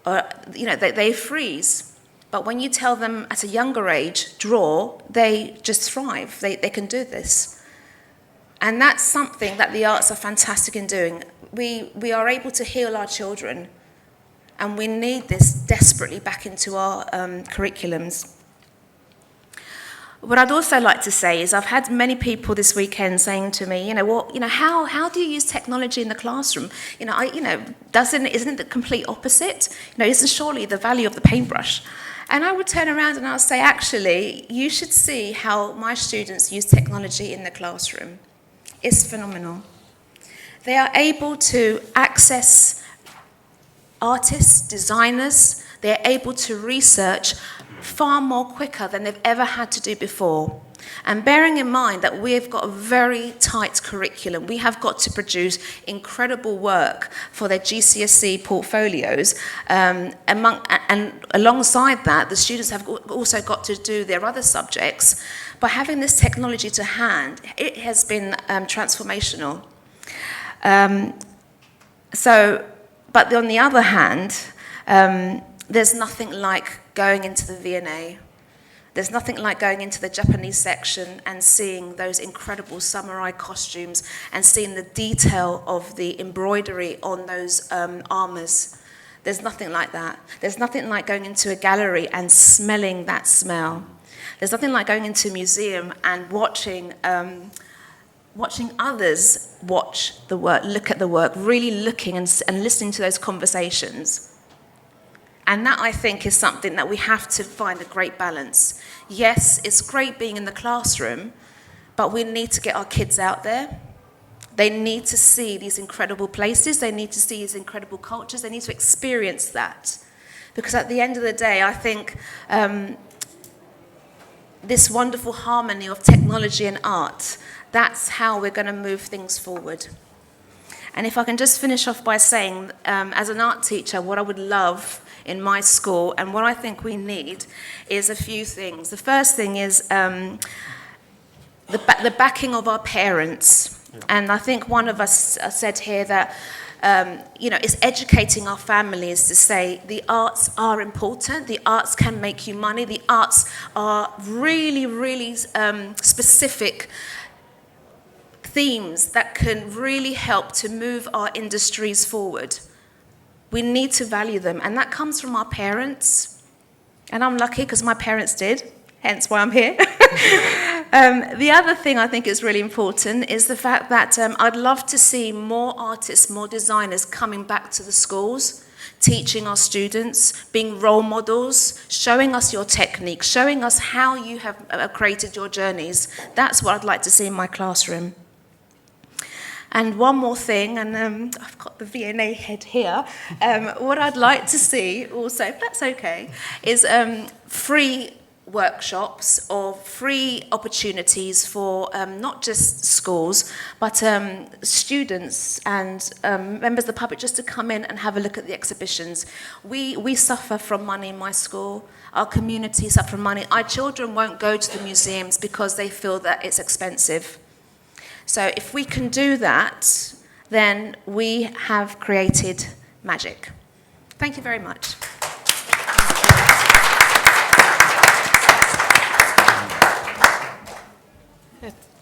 F: they freeze. But when you tell them at a younger age, draw, they just thrive. They can do this. And that's something that the arts are fantastic in doing. We are able to heal our children, and we need this desperately back into our curriculums. What I'd also like to say is I've had many people this weekend saying to me, how do you use technology in the classroom? Isn't it the complete opposite? Isn't surely the value of the paintbrush? And I would turn around and I'll say, actually, you should see how my students use technology in the classroom. is phenomenal. They are able to access artists, designers. They're able to research far more quicker than they've ever had to do before. And bearing in mind that we've got a very tight curriculum, we have got to produce incredible work for their GCSE portfolios. And alongside that, the students have also got to do their other subjects. By having this technology to hand, it has been transformational. But on the other hand, there's nothing like going into the V&A. There's nothing like going into the Japanese section and seeing those incredible samurai costumes and seeing the detail of the embroidery on those armors. There's nothing like that. There's nothing like going into a gallery and smelling that smell. There's nothing like going into a museum and watching others watch the work, look at the work, really looking and listening to those conversations. And that, I think, is something that we have to find a great balance. Yes, it's great being in the classroom, but we need to get our kids out there. They need to see these incredible places. They need to see these incredible cultures. They need to experience that. Because at the end of the day, I think this wonderful harmony of technology and art, that's how we're going to move things forward. And if I can just finish off by saying, as an art teacher, what I would love in my school and what I think we need is a few things. The first thing is the backing of our parents. Yeah. And I think one of us said here that it's educating our families to say the arts are important, the arts can make you money, the arts are really, really specific themes that can really help to move our industries forward. We need to value them, and that comes from our parents. And I'm lucky because my parents did, hence why I'm here. The other thing I think is really important is the fact that I'd love to see more artists, more designers coming back to the schools, teaching our students, being role models, showing us your technique, showing us how you have created your journeys. That's what I'd like to see in my classroom. And one more thing, and I've got the V&A head here. What I'd like to see also, if that's okay, is free workshops or free opportunities for not just schools, but students and members of the public just to come in and have a look at the exhibitions. We suffer from money in my school. Our community suffer from money. Our children won't go to the museums because they feel that it's expensive. So if we can do that, then we have created magic. Thank you very much.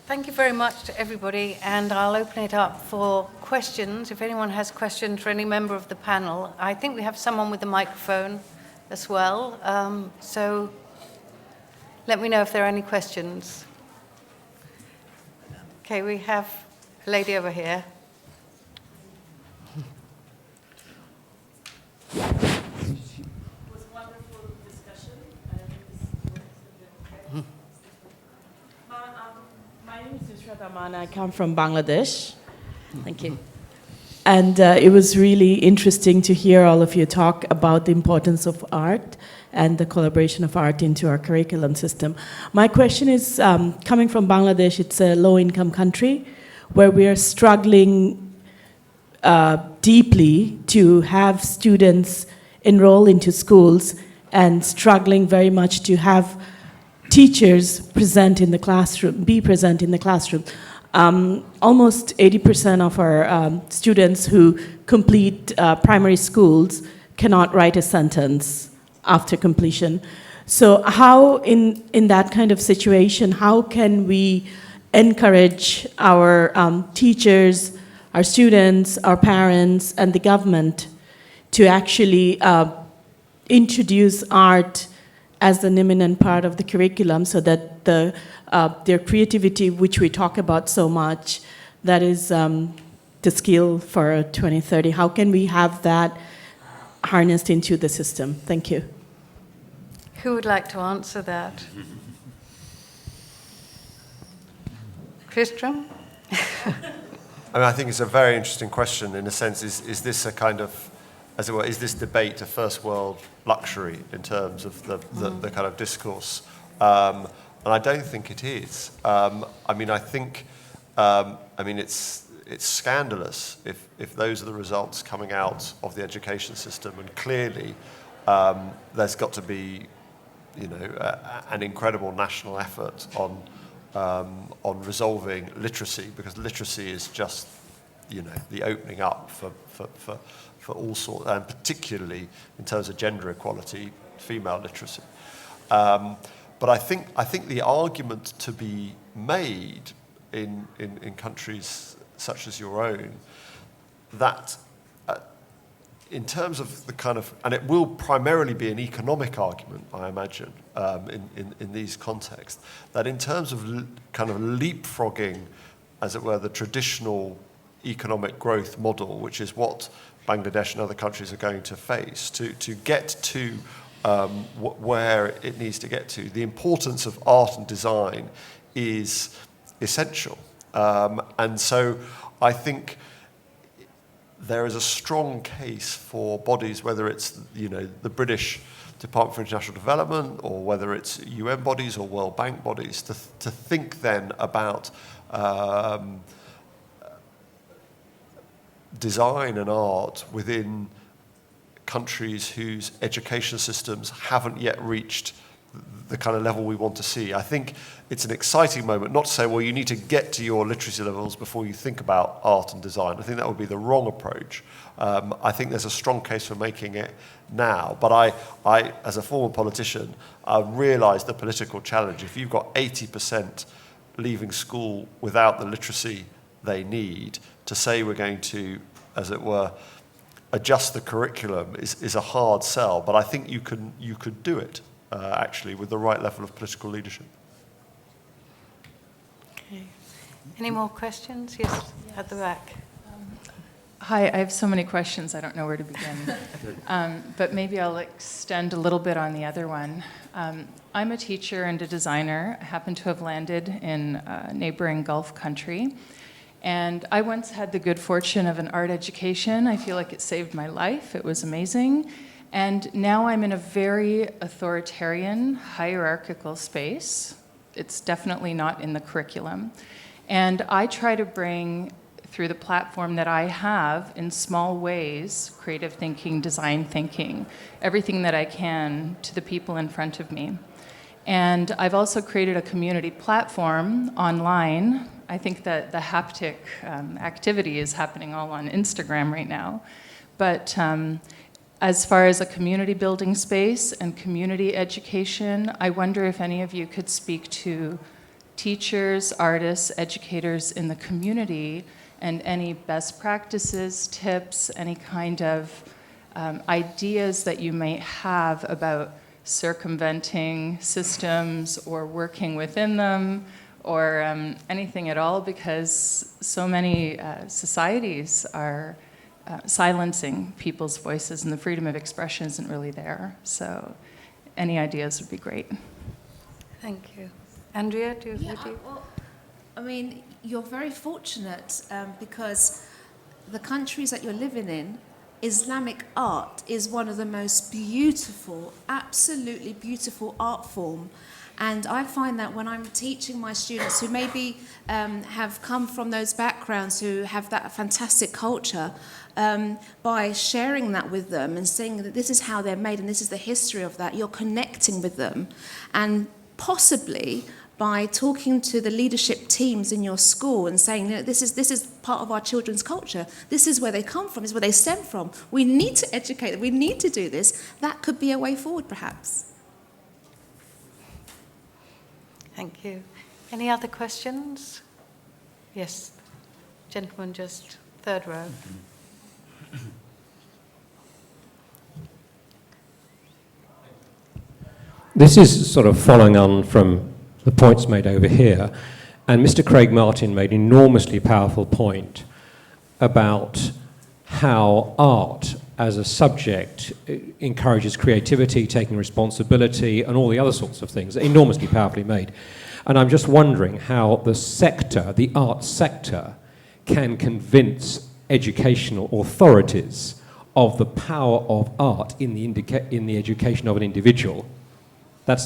A: Thank you very much to everybody, and I'll open it up for questions. If anyone has questions for any member of the panel, I think we have someone with a microphone as well. So let me know if there are any questions. Okay, we have a lady over here.
G: It was a wonderful discussion. My name is Tristram Hunt. I come from Bangladesh. Thank you. And it was really interesting to hear all of you talk about the importance of art and the collaboration of art into our curriculum system. My question is, coming from Bangladesh, it's a low-income country where we are struggling deeply to have students enroll into schools and struggling very much to have teachers present in the classroom, be present in the classroom. Almost 80% of our students who complete primary schools cannot write a sentence after completion. So how, in that kind of situation, how can we encourage our teachers, our students, our parents, and the government to actually introduce art as an imminent part of the curriculum so that their creativity, which we talk about so much, that is the skill for 2030. How can we have that harnessed into the system? Thank you.
A: Who would like to answer that? Tristram?
C: I mean, I think it's a very interesting question in a sense. Is this a kind of, as it were, is this debate a first world luxury in terms of the kind of discourse? And I don't think it is. I mean, I think, it's scandalous if those are the results coming out of the education system, and clearly there's got to be, an incredible national effort on resolving literacy, because literacy is just, the opening up for all sorts, and particularly in terms of gender equality, female literacy. But I think the argument to be made in countries such as your own, that in terms of the kind of, and it will primarily be an economic argument, I imagine, in these contexts, that in terms of kind of leapfrogging, as it were, the traditional economic growth model, which is what Bangladesh and other countries are going to face, to get to where it needs to get to, the importance of art and design is essential. And so I think there is a strong case for bodies, whether it's the British Department for International Development, or whether it's UN bodies or World Bank bodies, to think then about design and art within countries whose education systems haven't yet reached the kind of level we want to see. I think it's an exciting moment, not to say, well, you need to get to your literacy levels before you think about art and design. I think that would be the wrong approach. I think there's a strong case for making it now. But I as a former politician, I realise the political challenge. If you've got 80% leaving school without the literacy they need, to say we're going to, as it were, adjust the curriculum is a hard sell. But I think you could do it. Actually, with the right level of political leadership.
A: Okay. Any more questions? Yes, at the back.
H: Hi, I have so many questions, I don't know where to begin. But maybe I'll extend a little bit on the other one. I'm a teacher and a designer. I happen to have landed in a neighboring Gulf country. And I once had the good fortune of an art education. I feel like it saved my life. It was amazing. And now I'm in a very authoritarian, hierarchical space. It's definitely not in the curriculum. And I try to bring, through the platform that I have, in small ways, creative thinking, design thinking, everything that I can to the people in front of me. And I've also created a community platform online. I think that the haptic activity is happening all on Instagram right now. But as far as a community building space and community education, I wonder if any of you could speak to teachers, artists, educators in the community, and any best practices, tips, any kind of ideas that you may have about circumventing systems or working within them, or anything at all, because so many societies are silencing people's voices, and the freedom of expression isn't really there. So any ideas would be great.
A: Thank you. Andrea, would you?
F: Well, I mean, you're very fortunate because the countries that you're living in, Islamic art is one of the most beautiful, absolutely beautiful art form. And I find that when I'm teaching my students who maybe have come from those backgrounds, who have that fantastic culture, by sharing that with them and saying that this is how they're made and this is the history of that, you're connecting with them. And possibly by talking to the leadership teams in your school and saying, this is part of our children's culture, this is where they come from, this is where they stem from, we need to educate them, we need to do this, that could be a way forward perhaps.
A: Thank you. Any other questions? Yes, gentleman just third row.
I: This is sort of following on from the points made over here, and Mr. Craig Martin made an enormously powerful point about how art as a subject encourages creativity, taking responsibility, and all the other sorts of things, enormously powerfully made. And I'm just wondering how the sector, the arts sector, can convince educational authorities of the power of art in the education of an individual. That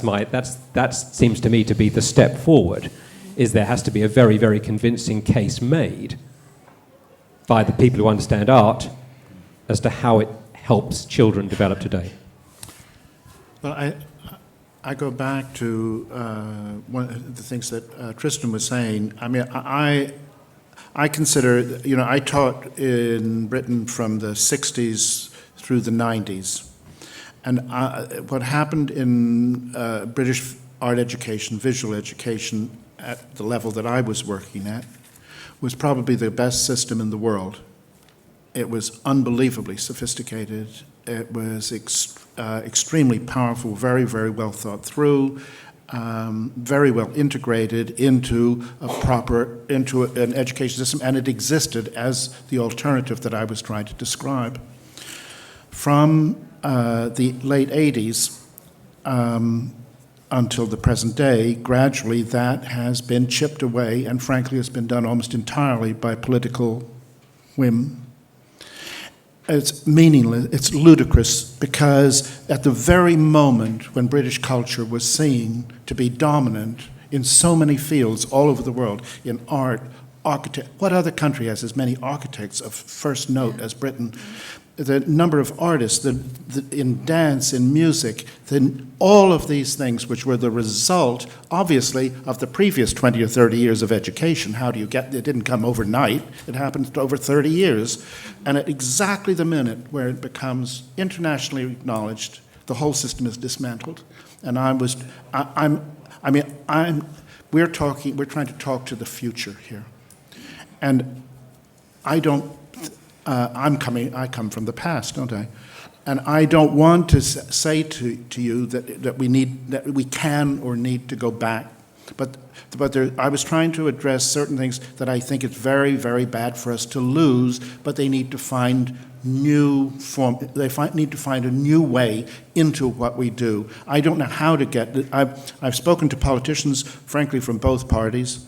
I: seems to me to be the step forward, is there has to be a very, very convincing case made by the people who understand art as to how it helps children develop today.
D: Well, I go back to one of the things that Tristram was saying. I mean, I consider, I taught in Britain from the 60s through the 90s. And what happened in British art education, visual education, at the level that I was working at, was probably the best system in the world. It was unbelievably sophisticated. It was extremely powerful, very, very well thought through, very well integrated into an education system, and it existed as the alternative that I was trying to describe. From the late 80s until the present day, gradually that has been chipped away, and frankly has been done almost entirely by political whim. It's meaningless, it's ludicrous, because at the very moment when British culture was seen to be dominant in so many fields all over the world, in art, architect, what other country has as many architects of first note as Britain? The number of artists in dance, in music, all of these things which were the result, obviously, of the previous 20 or 30 years of education. How do you get, it didn't come overnight, it happened over 30 years. And at exactly the minute where it becomes internationally acknowledged, the whole system is dismantled. And we're trying to talk to the future here. And I come from the past, don't I? And I don't want to say to you that we can or need to go back. But I was trying to address certain things that I think it's very, very bad for us to lose, but they need to find need to find a new way into what we do. I don't know how to get it. I've spoken to politicians, frankly, from both parties,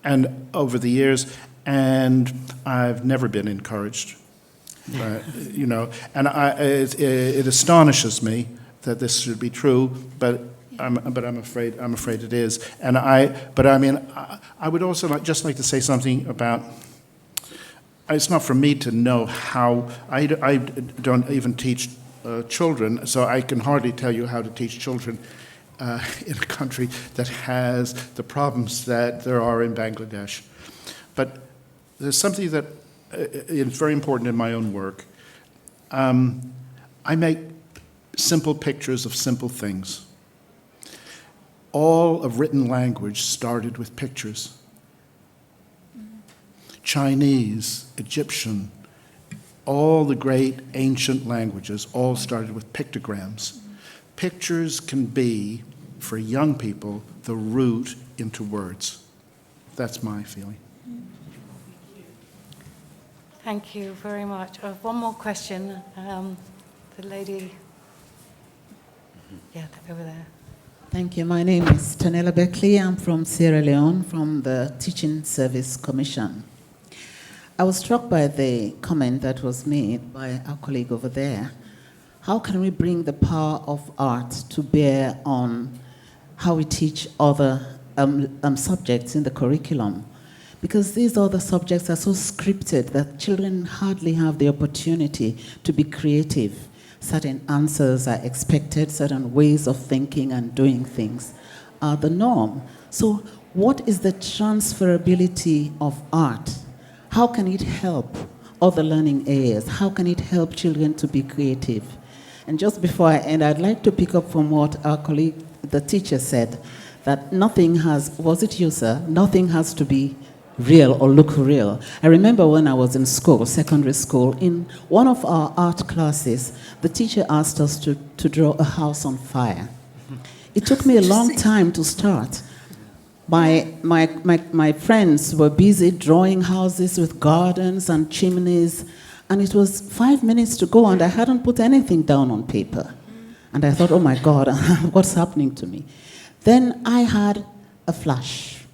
D: and over the years, and I've never been encouraged. And it astonishes me that this should be true, but I'm afraid it is. I would also like to say something about. It's not for me to know how. I don't even teach children, so I can hardly tell you how to teach children in a country that has the problems that there are in Bangladesh. But there's something that is very important in my own work. I make simple pictures of simple things. All of written language started with pictures. Chinese, Egyptian, all the great ancient languages all started with pictograms. Pictures can be, for young people, the route into words. That's my feeling.
A: Thank you very much. I have one more question. The lady, over there.
J: Thank you. My name is Tanela Beckley. I'm from Sierra Leone, from the Teaching Service Commission. I was struck by the comment that was made by our colleague over there. How can we bring the power of art to bear on how we teach other subjects in the curriculum? Because these other subjects are so scripted that children hardly have the opportunity to be creative. Certain answers are expected, certain ways of thinking and doing things are the norm. So what is the transferability of art? How can it help other learning areas? How can it help children to be creative? And just before I end, I'd like to pick up from what our colleague, the teacher, said, that nothing has, was it you, sir? Nothing has to be real or look real. I remember when I was in school, secondary school, in one of our art classes, the teacher asked us to draw a house on fire. It took me a long time to start. My friends were busy drawing houses with gardens and chimneys, and it was 5 minutes to go, and I hadn't put anything down on paper. And I thought, oh my God, what's happening to me? Then I had a flash.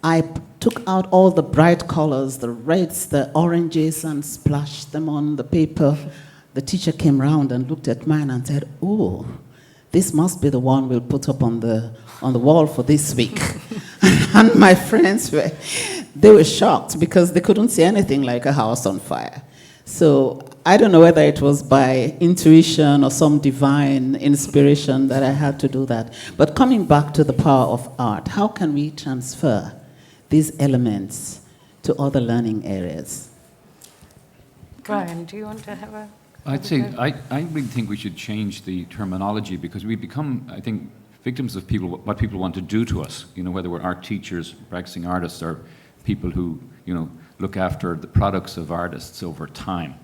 J: I took out all the bright colors, the reds, the oranges, and splashed them on the paper. The teacher came round and looked at mine and said, "Oh, this must be the one we'll put up on the wall for this week." And my friends were shocked because they couldn't see anything like a house on fire. So I don't know whether it was by intuition or some divine inspiration that I had to do that. But coming back to the power of art, how can we transfer these elements to other learning areas?
A: Brian, do you want to have a...
K: I'd say I really think we should change the terminology, because we become, I think, victims of what people want to do to us. You know, whether we're art teachers, practicing artists, or people who, you know, look after the products of artists over time.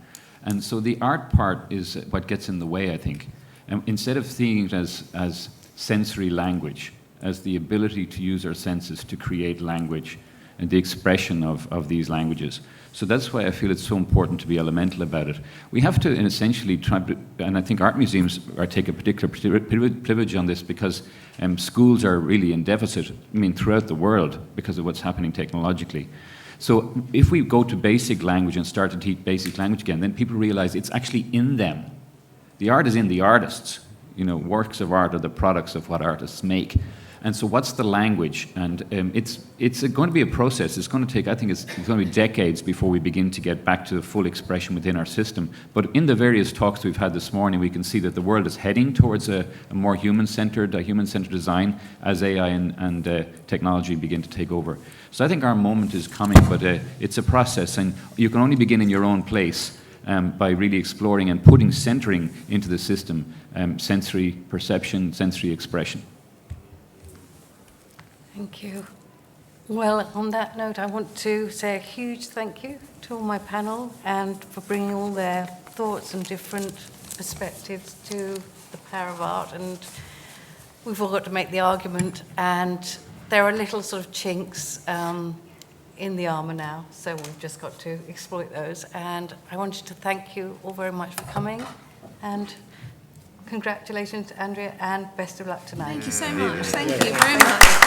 K: And so the art part is what gets in the way, I think. And instead of seeing it as sensory language, as the ability to use our senses to create language and the expression of these languages. So that's why I feel it's so important to be elemental about it. We have to essentially try to, and I think art museums take a particular privilege on this, because schools are really in deficit, I mean, throughout the world, because of what's happening technologically. So if we go to basic language and start to teach basic language again, then people realize it's actually in them. The art is in the artists. You know, works of art are the products of what artists make. And so what's the language? And it's going to be a process. It's going to take, I think it's going to be decades before we begin to get back to the full expression within our system. But in the various talks we've had this morning, we can see that the world is heading towards a more human-centered design as AI and technology begin to take over. So I think our moment is coming, but it's a process, and you can only begin in your own place by really exploring and centering into the system sensory perception, sensory expression.
A: Thank you. Well, on that note, I want to say a huge thank you to all my panel and for bringing all their thoughts and different perspectives to the power of art. And we've all got to make the argument, and there are little sort of chinks in the armour now, so we've just got to exploit those. And I wanted to thank you all very much for coming, and congratulations, Andria, and best of luck tonight.
F: Thank you so much. Thank you very much.